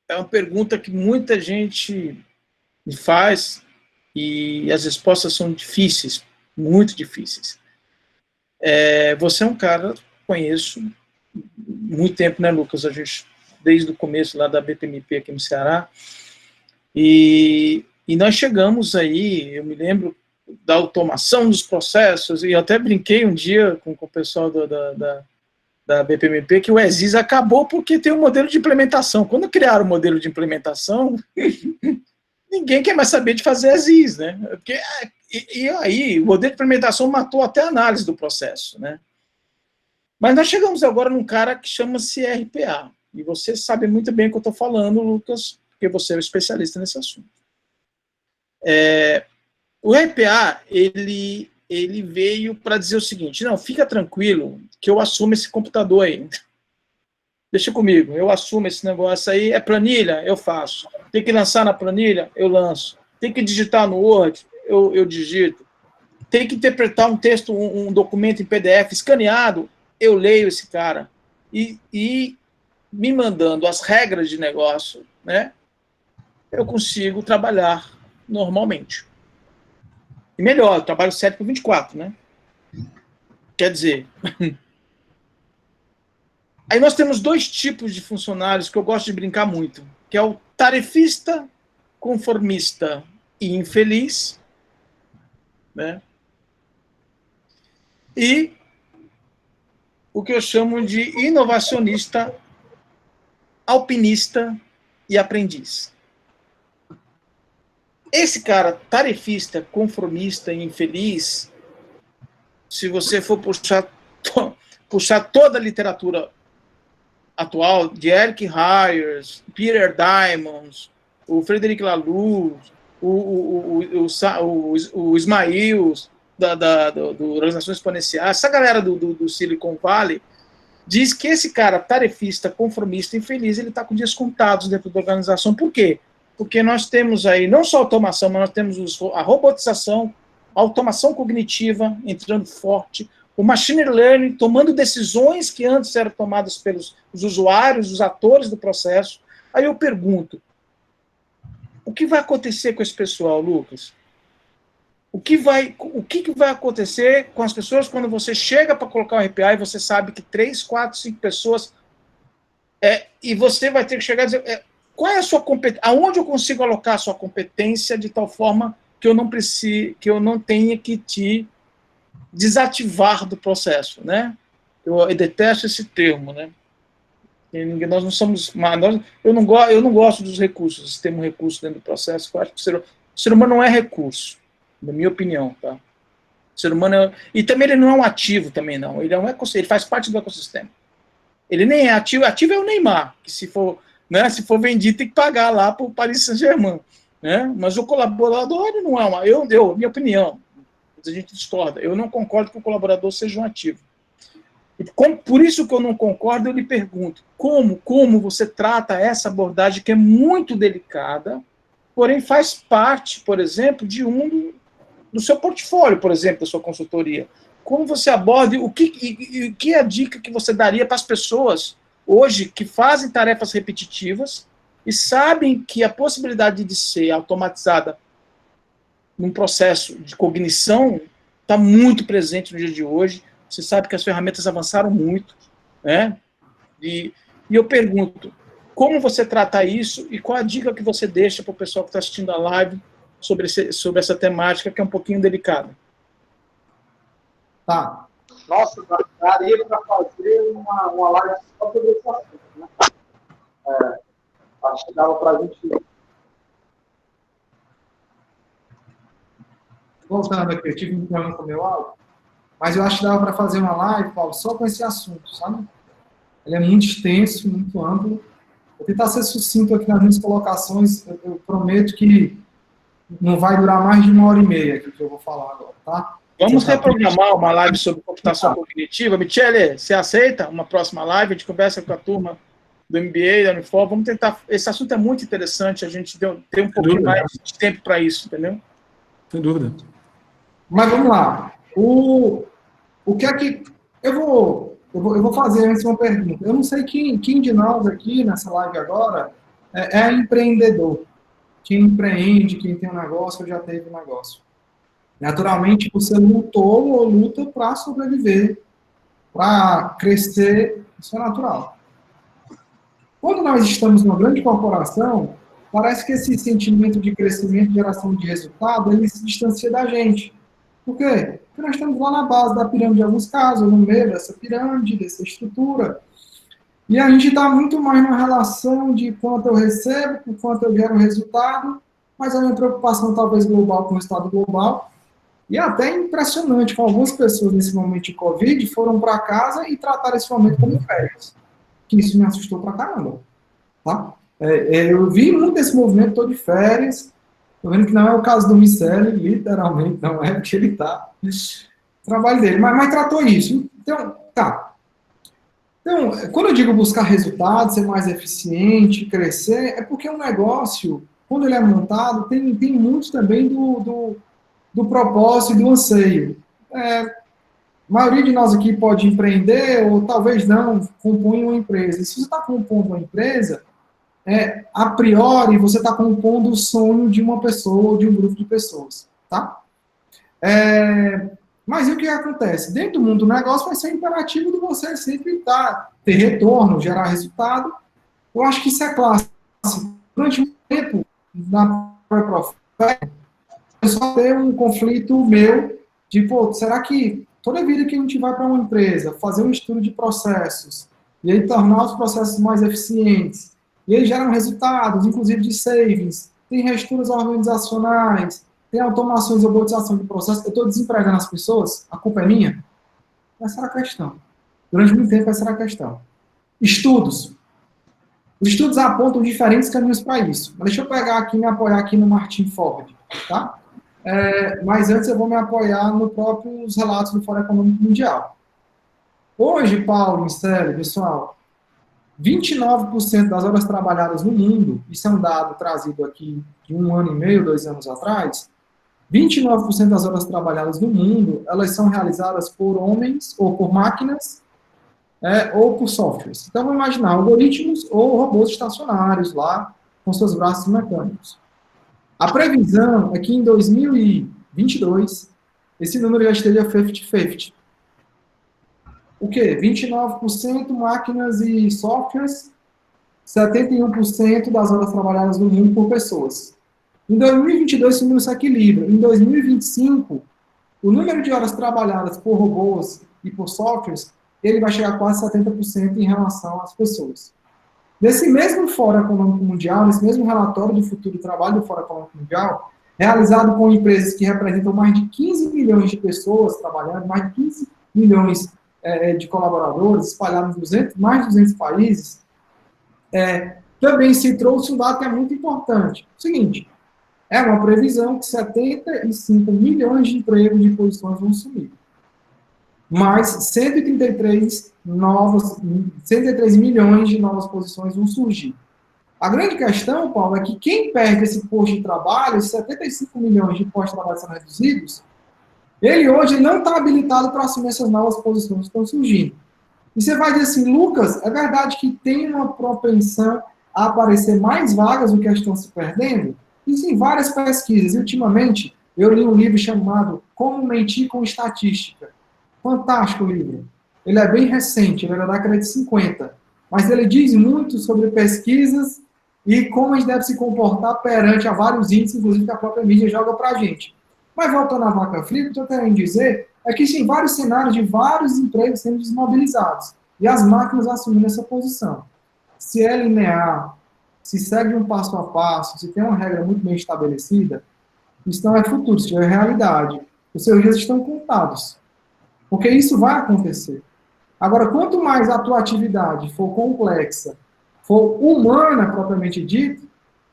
é uma pergunta que muita gente me faz e as respostas são difíceis, muito difíceis. Você é um cara, conheço muito tempo, né, Lucas? A gente, desde o começo lá da BPMP aqui no Ceará, e nós chegamos aí, eu me lembro da automação dos processos, e eu até brinquei um dia com o pessoal da BPMP que o ESIS acabou porque tem um modelo de implementação. Quando criaram o modelo de implementação, ninguém quer mais saber de fazer ESIS, né? Porque, e aí, o modelo de implementação matou até a análise do processo, né? Mas nós chegamos agora num cara que chama-se RPA, e você sabe muito bem o que eu estou falando, Lucas, porque você é o especialista nesse assunto. O RPA, ele veio para dizer o seguinte: não, fica tranquilo que eu assumo esse computador aí. Deixa comigo, eu assumo esse negócio aí. É planilha? Eu faço. Tem que lançar na planilha? Eu lanço. Tem que digitar no Word? Eu digito. Tem que interpretar um texto, um documento em PDF escaneado? Eu leio esse cara. E me mandando as regras de negócio, né, eu consigo trabalhar normalmente. E melhor, eu trabalho 7/24, né? Quer dizer... Aí nós temos dois tipos de funcionários que eu gosto de brincar muito, que é o tarefista, conformista e infeliz, né? E o que eu chamo de inovacionista, alpinista e aprendiz. Esse cara tarefista, conformista e infeliz, se você for puxar toda a literatura atual, de Eric Hayes, Peter Diamond, o Frederic Laloux, o Ismail, do Organização Exponencial, essa galera do Silicon Valley, diz que esse cara tarefista, conformista e infeliz, ele está com dias contados dentro da organização. Por quê? Porque nós temos aí, não só automação, mas nós temos a robotização, a automação cognitiva entrando forte, o machine learning tomando decisões que antes eram tomadas pelos usuários, os atores do processo. Aí eu pergunto, o que vai acontecer com esse pessoal, Lucas? O que vai acontecer com as pessoas quando você chega para colocar um RPA e você sabe que 3, 4, 5 pessoas... e você vai ter que chegar e dizer... qual é a sua competência? Aonde eu consigo alocar a sua competência de tal forma que eu não tenha que te desativar do processo, né? Eu detesto esse termo, né? Nós não somos... eu não gosto dos recursos, esse termo recurso dentro do processo. Eu acho que o ser humano não é recurso, na minha opinião, tá? O ser humano e também ele não é um ativo, também não. Ele é um ecossistema, ele faz parte do ecossistema. Ele nem é ativo. Ativo é o Neymar, que se for vendido tem que pagar lá para o Paris Saint-Germain, né? Mas o colaborador ele não é uma... minha opinião, a gente discorda. Eu não concordo que o colaborador seja um ativo. E por isso que eu não concordo, eu lhe pergunto, como você trata essa abordagem que é muito delicada, porém faz parte, por exemplo, do seu portfólio, por exemplo, da sua consultoria. Como você aborda, o que é a dica que você daria para as pessoas hoje que fazem tarefas repetitivas e sabem que a possibilidade de ser automatizada num processo de cognição está muito presente no dia de hoje. Você sabe que as ferramentas avançaram muito, né? E eu pergunto, como você trata isso e qual a dica que você deixa para o pessoal que está assistindo a live sobre essa temática que é um pouquinho delicada? Tá. Nossa, daria para fazer uma live só sobre esse assunto, né? Acho que dava para a gente... Voltando aqui, eu tive um problema com o meu áudio, mas eu acho que dava para fazer uma live, Paulo, só com esse assunto, sabe? Ele é muito extenso, muito amplo. Vou tentar ser sucinto aqui nas minhas colocações, eu prometo que não vai durar mais de 1h30 aqui que eu vou falar agora, tá? Vamos reprogramar uma live sobre computação cognitiva. Michele, você aceita uma próxima live? A gente conversa com a turma do MBA, da Unifor. Vamos tentar... Esse assunto é muito interessante, a gente tem um pouquinho mais de tempo para isso, entendeu? Sem dúvida. Mas vamos lá. O que é que... Eu vou fazer antes uma pergunta. Eu não sei quem de nós aqui, nessa live agora, é empreendedor. Quem empreende, quem tem um negócio, ou já teve um negócio. Naturalmente, você lutou ou luta para sobreviver, para crescer, isso é natural. Quando nós estamos numa grande corporação, parece que esse sentimento de crescimento, geração de resultado, ele se distancia da gente. Por quê? Porque nós estamos lá na base da pirâmide, em alguns casos, no meio dessa pirâmide, dessa estrutura. E a gente está muito mais na relação de quanto eu recebo, por quanto eu gero resultado, mas a minha preocupação talvez global com o resultado global. E até impressionante, com algumas pessoas nesse momento de Covid foram para casa e trataram esse momento como férias. Que isso me assustou pra caramba. Tá? Eu vi muito desse movimento, estou de férias. Estou vendo que não é o caso do Miceli, literalmente, não é, porque ele está no trabalho dele. Mas tratou isso. Então, tá. Então, quando eu digo buscar resultados, ser mais eficiente, crescer, é porque um negócio, quando ele é montado, tem muito também do propósito e do anseio. A maioria de nós aqui pode empreender, ou talvez não, compõe uma empresa. E se você está compondo uma empresa, a priori, você está compondo o sonho de uma pessoa ou de um grupo de pessoas, tá? Mas e o que acontece? Dentro do mundo do negócio vai ser imperativo de você sempre ter retorno, gerar resultado. Eu acho que isso é clássico. Durante um tempo, na própria eu só ter um conflito meu de, pô, será que toda vida que a gente vai para uma empresa, fazer um estudo de processos, e aí tornar os processos mais eficientes, e aí geram resultados, inclusive de savings, tem reestruturas organizacionais, tem automações e robotização de processos, eu estou desempregando as pessoas, a culpa é minha? Essa era a questão. Durante muito tempo, essa era a questão. Estudos. Os estudos apontam diferentes caminhos para isso. Mas deixa eu pegar aqui e me apoiar aqui no Martin Ford, tá? Mas antes eu vou me apoiar nos próprios relatos do Fórum Econômico Mundial. Hoje, Paulo, Ministério, pessoal, 29% das horas trabalhadas no mundo, isso é um dado trazido aqui de 1 ano e meio, 2 anos atrás, 29% das horas trabalhadas no mundo, elas são realizadas por homens, ou por máquinas, ou por softwares. Então, vamos imaginar algoritmos ou robôs estacionários lá, com seus braços mecânicos. A previsão é que em 2022, esse número já esteja 50-50. O quê? 29% máquinas e softwares, 71% das horas trabalhadas no mundo por pessoas. Em 2022, esse número se equilibra. Em 2025, o número de horas trabalhadas por robôs e por softwares, ele vai chegar a quase 70% em relação às pessoas. Nesse mesmo Fórum Econômico Mundial, nesse mesmo relatório do futuro do trabalho do Fórum Econômico Mundial, realizado com empresas que representam mais de 15 milhões de pessoas trabalhando, mais de 15 milhões de colaboradores, espalhados em mais de 200 países, também se trouxe um dado que é muito importante. O seguinte, é uma previsão que 75 milhões de empregos de posições vão sumir. Mas 133 milhões de novas posições vão surgir. A grande questão, Paulo, é que quem perde esse posto de trabalho, esses 75 milhões de postos de trabalho são reduzidos, ele hoje não está habilitado para assumir essas novas posições que estão surgindo. E você vai dizer assim, Lucas, é verdade que tem uma propensão a aparecer mais vagas do que as estão se perdendo? Existem várias pesquisas. E, ultimamente, eu li um livro chamado Como Mentir com Estatística. Fantástico o livro. Ele é bem recente, ele é da década de 50. Mas ele diz muito sobre pesquisas e como a gente deve se comportar perante a vários índices, inclusive que a própria mídia joga para a gente. Mas voltando à vaca fria, o que eu estou querendo dizer é que existem vários cenários de vários empregos sendo desmobilizados e as máquinas assumindo essa posição. Se é linear, se segue um passo a passo, se tem uma regra muito bem estabelecida, isso não é futuro, isso é realidade. Os seus dias estão contados. Porque isso vai acontecer. Agora, quanto mais a tua atividade for complexa, for humana, propriamente dito,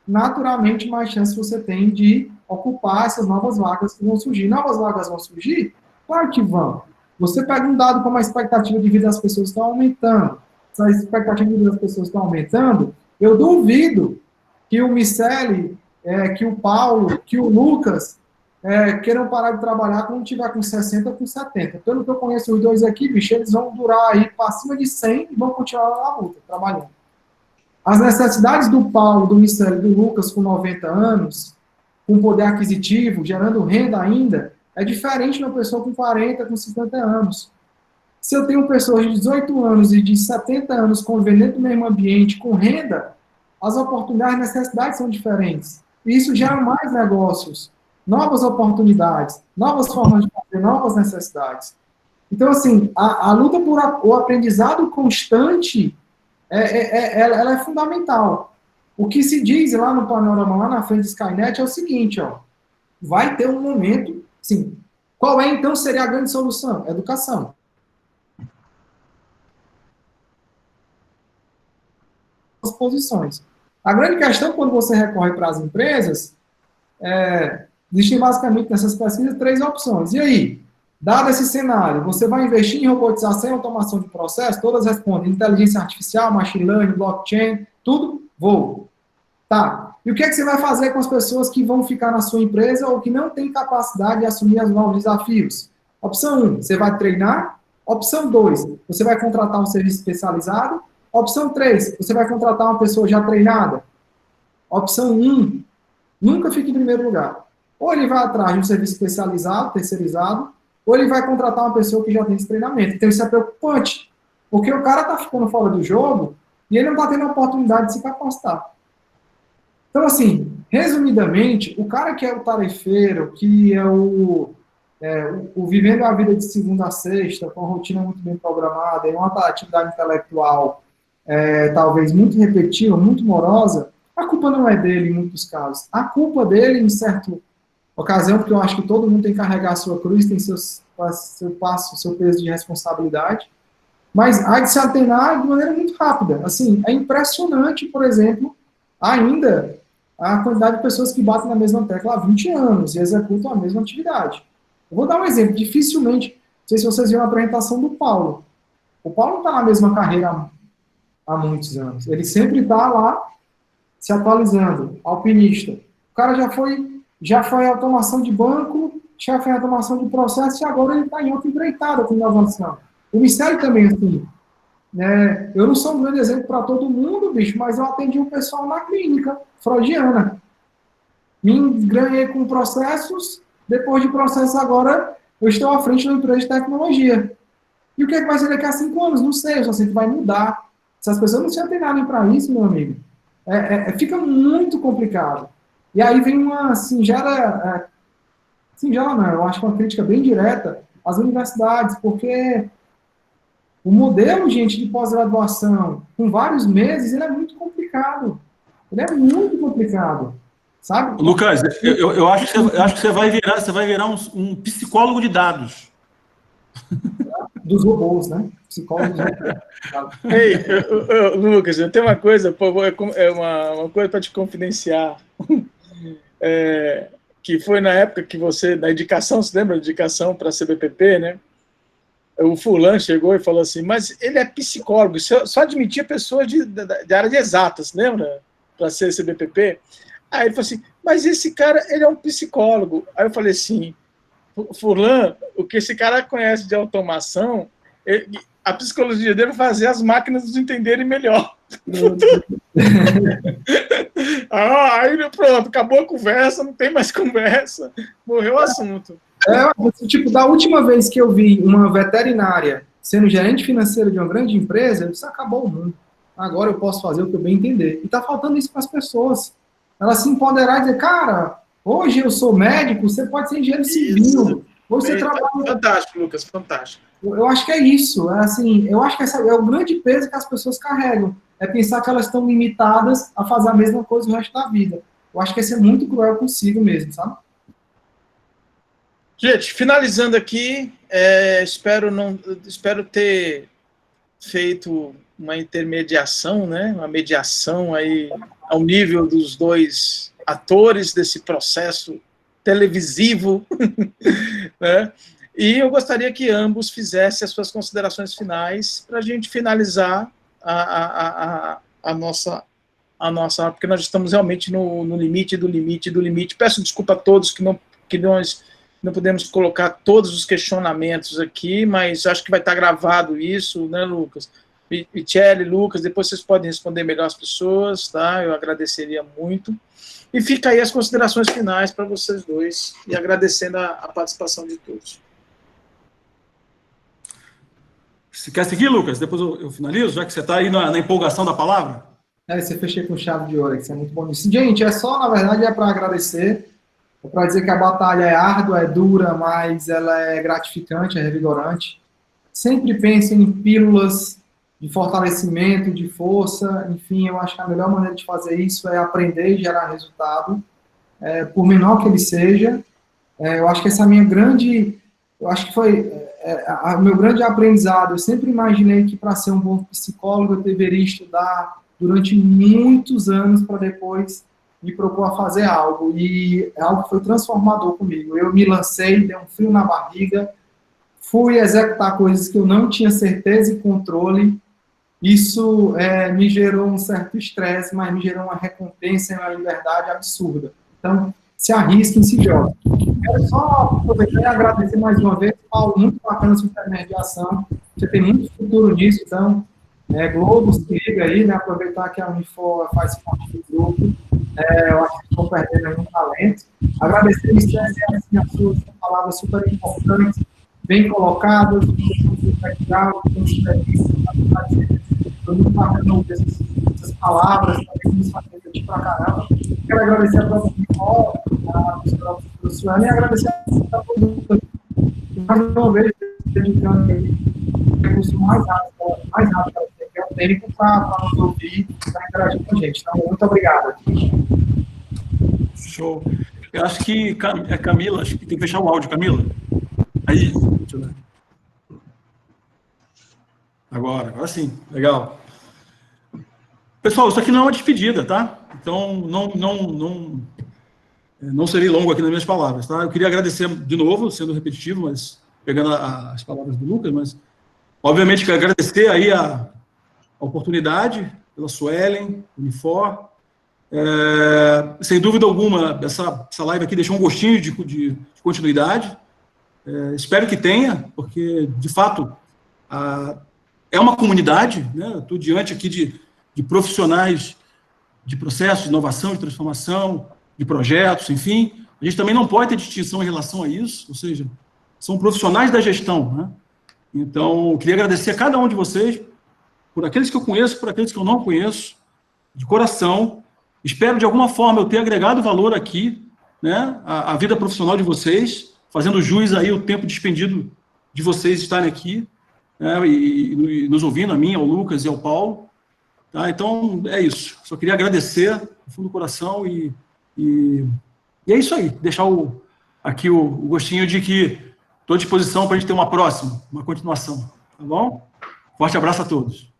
naturalmente mais chance você tem de ocupar essas novas vagas que vão surgir. Novas vagas vão surgir? Claro que vão. Você pega um dado como a expectativa de vida das pessoas está aumentando. Se a expectativa de vida das pessoas está aumentando, eu duvido que o Miceli, que o Paulo, que o Lucas queiram parar de trabalhar quando tiver com 60 ou com 70. Pelo que eu conheço os dois aqui, bicho, eles vão durar aí para cima de 100 e vão continuar lá na luta, trabalhando. As necessidades do Paulo, do Michel e do Lucas com 90 anos, com poder aquisitivo, gerando renda ainda, é diferente de uma pessoa com 40, com 50 anos. Se eu tenho pessoas de 18 anos e de 70 anos convivendo dentro do mesmo ambiente com renda, as oportunidades e necessidades são diferentes. E isso gera mais negócios, novas oportunidades, novas formas de fazer, novas necessidades. Então, assim, a luta por o aprendizado constante, ela é fundamental. O que se diz lá no panorama, lá na frente do Skynet, é o seguinte, ó, vai ter um momento, sim, qual então seria a grande solução? Educação. As posições. A grande questão, quando você recorre para as empresas, existem basicamente nessas pesquisas 3 opções. E aí, dado esse cenário, você vai investir em robotização e automação de processo? Todas respondem inteligência artificial, machine learning, blockchain, tudo? Vou. Tá. E o que é que você vai fazer com as pessoas que vão ficar na sua empresa ou que não têm capacidade de assumir os novos desafios? Opção 1, você vai treinar. Opção 2, você vai contratar um serviço especializado. Opção 3, você vai contratar uma pessoa já treinada. Opção 1, nunca fique em primeiro lugar. Ou ele vai atrás de um serviço especializado, terceirizado, ou ele vai contratar uma pessoa que já tem esse treinamento. Então isso é preocupante, porque o cara está ficando fora do jogo e ele não está tendo a oportunidade de se capacitar. Então, assim, resumidamente, o cara que é o tarefeiro, que é o vivendo a vida de segunda a sexta, com a rotina muito bem programada, e uma atividade intelectual talvez muito repetitiva, muito morosa, a culpa não é dele em muitos casos. A culpa dele, em certa ocasião, porque eu acho que todo mundo tem que carregar a sua cruz, tem seu peso de responsabilidade, mas há de se atenar de maneira muito rápida. Assim, é impressionante, por exemplo, ainda a quantidade de pessoas que batem na mesma tecla há 20 anos e executam a mesma atividade. Eu vou dar um exemplo. Dificilmente, não sei se vocês viram a apresentação do Paulo. O Paulo não está na mesma carreira há muitos anos. Ele sempre está lá se atualizando, alpinista. O cara já foi automação de banco, já foi automação de processo e agora ele está em outra empreitada com inovação. O Mistério também, assim, eu não sou um grande exemplo para todo mundo, bicho, mas eu atendi um pessoal na clínica freudiana. Me engranhei com processos, depois de processo agora eu estou à frente de uma empresa de tecnologia. E o que é que vai ser daqui a 5 anos? Não sei, eu só sei que vai mudar. Se as pessoas não se atenarem para isso, meu amigo, fica muito complicado. E aí vem uma singela não, eu acho que uma crítica bem direta às universidades, porque o modelo, gente, de pós-graduação, com vários meses, ele é muito complicado. Ele é muito complicado, sabe? Lucas, eu acho que você vai virar um psicólogo de dados. Dos robôs, né? Psicólogos. Ei, Lucas, eu tenho uma coisa, uma coisa para te confidenciar. Que foi na época que você, na indicação, você lembra da indicação para a CBPP, né? O fulano chegou e falou assim, mas ele é psicólogo, só admitia pessoas de área de exatas, lembra? Para ser CBPP. Aí ele falou assim, mas esse cara, ele é um psicólogo. Aí eu falei assim, fulano, o que esse cara conhece de automação, a psicologia dele é fazer as máquinas entenderem melhor. Aí pronto, acabou a conversa, não tem mais conversa, morreu o assunto. Tipo, da última vez que eu vi uma veterinária sendo gerente financeiro de uma grande empresa, eu disse, acabou o mundo. Agora eu posso fazer o que eu bem entender. E tá faltando isso para as pessoas. Elas se empoderar e dizer, cara, hoje eu sou médico, você pode ser engenheiro civil. Hoje você trabalha... Fantástico, Lucas, fantástico. Eu acho que é isso. Eu acho que esse é o grande peso que as pessoas carregam. É pensar que elas estão limitadas a fazer a mesma coisa o resto da vida. Eu acho que esse é muito cruel consigo mesmo, sabe? Gente, finalizando aqui, espero ter feito uma intermediação, né? Uma mediação aí ao nível dos dois atores desse processo televisivo, né? E eu gostaria que ambos fizessem as suas considerações finais para a gente finalizar a nossa, porque nós estamos realmente no limite do limite do limite. Peço desculpa a todos que nós não podemos colocar todos os questionamentos aqui, mas acho que vai estar gravado isso, né, Lucas? Michele, Lucas, depois vocês podem responder melhor as pessoas, tá? Eu agradeceria muito. E fica aí as considerações finais para vocês dois, e agradecendo a participação de todos. Você quer seguir, Lucas? Depois eu finalizo, já que você está aí na empolgação da palavra. Você fechei com chave de ouro, que você é muito bom nisso. Gente, na verdade, é para agradecer, é para dizer que a batalha é árdua, é dura, mas ela é gratificante, é revigorante. Sempre pense em pílulas de fortalecimento, de força, enfim, eu acho que a melhor maneira de fazer isso é aprender e gerar resultado, por menor que ele seja. Eu acho que essa é a minha grande, eu acho que foi o meu grande aprendizado. Eu sempre imaginei que para ser um bom psicólogo eu deveria estudar durante muitos anos para depois me propor a fazer algo, e é algo que foi transformador comigo. Eu me lancei, dei um frio na barriga, fui executar coisas que eu não tinha certeza e controle. Isso me gerou um certo estresse, mas me gerou uma recompensa e uma liberdade absurda. Então, se arrisquem, se joguem. Quero só aproveitar e agradecer mais uma vez, Paulo, muito bacana sua intermediação. Você tem muito futuro nisso, então, Globo, se liga aí, né? Aproveitar que a Unifor faz parte do grupo. Eu acho que estou perdendo aí um talento. Agradecer, Michele, assim, as suas palavras super importantes, bem colocadas, legal, com experiência, foi muito bacana ouvir essas palavras, também nos fazem refletir pra caramba. Quero agradecer a própria Unifor, a Sueli, e agradecer a todo mundo, mais uma vez, dedicando o recurso mais rápido que é o tempo para nos ouvir, para interagir com a gente. Então, muito obrigado. Show. Eu acho que Camila, acho que tem que fechar o áudio, Camila. Aí, deixa eu ver. Agora sim, legal. Pessoal, isso aqui não é uma despedida, tá? Então, não serei longo aqui nas minhas palavras, tá? Eu queria agradecer de novo, sendo repetitivo, mas pegando as palavras do Lucas, mas obviamente quero agradecer aí a oportunidade pela Suelen, Unifor. Sem dúvida alguma, essa live aqui deixou um gostinho de continuidade. Espero que tenha, porque, de fato, é uma comunidade, né? Estou diante aqui de profissionais de processo, de inovação, de transformação, de projetos, enfim. A gente também não pode ter distinção em relação a isso, ou seja, são profissionais da gestão, né? Então, eu queria agradecer a cada um de vocês, por aqueles que eu conheço, por aqueles que eu não conheço, de coração. Espero, de alguma forma, eu ter agregado valor aqui, né, à vida profissional de vocês, fazendo jus aí o tempo despendido de vocês estarem aqui, né, e nos ouvindo, a mim, ao Lucas e ao Paulo. Tá? Então, é isso. Só queria agradecer do fundo do coração e é isso aí. Deixar aqui o gostinho de que estou à disposição para a gente ter uma próxima, uma continuação. Tá bom? Forte abraço a todos.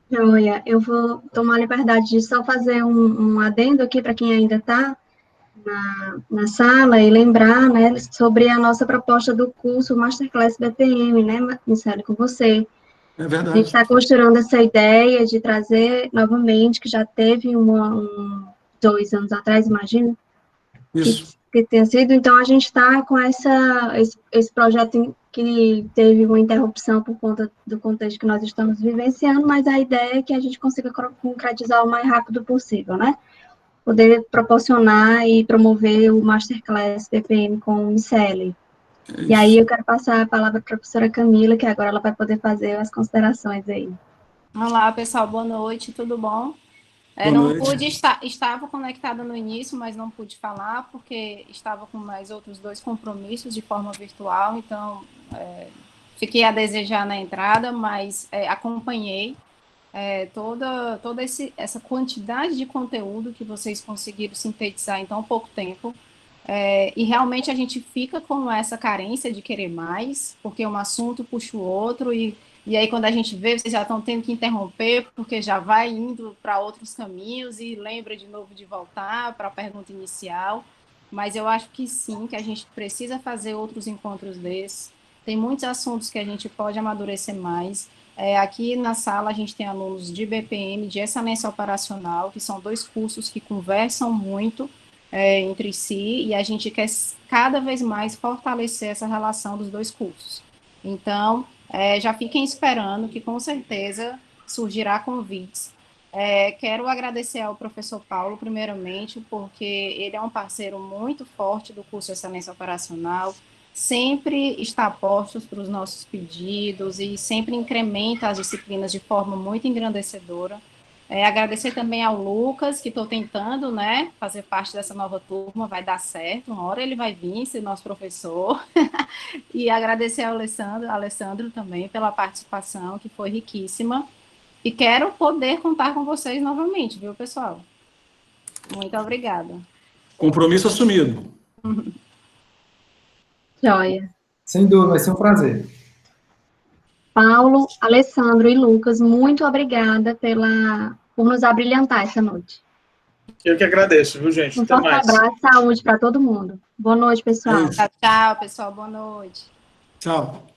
Joia, eu vou tomar a liberdade de só fazer um adendo aqui para quem ainda está na sala e lembrar, né, sobre a nossa proposta do curso Masterclass BPM, né, Michele, com você. É verdade. A gente está construindo essa ideia de trazer novamente, que já teve 2 anos atrás, imagino. Isso. Que tenha sido. Então, a gente está com esse projeto que teve uma interrupção por conta do contexto que nós estamos vivenciando, mas a ideia é que a gente consiga concretizar o mais rápido possível, né? Poder proporcionar e promover o Masterclass BPM com o Michele. E aí eu quero passar a palavra para a professora Camila, que agora ela vai poder fazer as considerações aí. Olá, pessoal, boa noite, tudo bom? Não pude estava conectada no início, mas não pude falar, porque estava com mais outros 2 compromissos de forma virtual, então fiquei a desejar na entrada, mas acompanhei toda essa quantidade de conteúdo que vocês conseguiram sintetizar em tão pouco tempo. E realmente a gente fica com essa carência de querer mais, porque um assunto puxa o outro, e aí quando a gente vê, vocês já estão tendo que interromper, porque já vai indo para outros caminhos, e lembra de novo de voltar para a pergunta inicial. Mas eu acho que sim, que a gente precisa fazer outros encontros desses. Tem muitos assuntos que a gente pode amadurecer mais. Aqui na sala a gente tem alunos de BPM, de excelência operacional, que são 2 cursos que conversam muito entre si, e a gente quer cada vez mais fortalecer essa relação dos 2 cursos. Então, Já fiquem esperando, que com certeza surgirá convites. Quero agradecer ao professor Paulo, primeiramente, porque ele é um parceiro muito forte do curso de Excelência Operacional, sempre está a postos para os nossos pedidos e sempre incrementa as disciplinas de forma muito engrandecedora. Agradecer também ao Lucas, que estou tentando, né, fazer parte dessa nova turma, vai dar certo, uma hora ele vai vir ser nosso professor. E agradecer ao Alessandro também pela participação, que foi riquíssima. E quero poder contar com vocês novamente, viu, pessoal? Muito obrigada. Compromisso assumido. Joia. Sem dúvida, vai ser um prazer. Paulo, Alessandro e Lucas, muito obrigada por nos abrilhantar essa noite. Eu que agradeço, viu, gente? Um Até forte mais. abraço, saúde para todo mundo. Boa noite, pessoal. Tchau, pessoal. Boa noite. Tchau.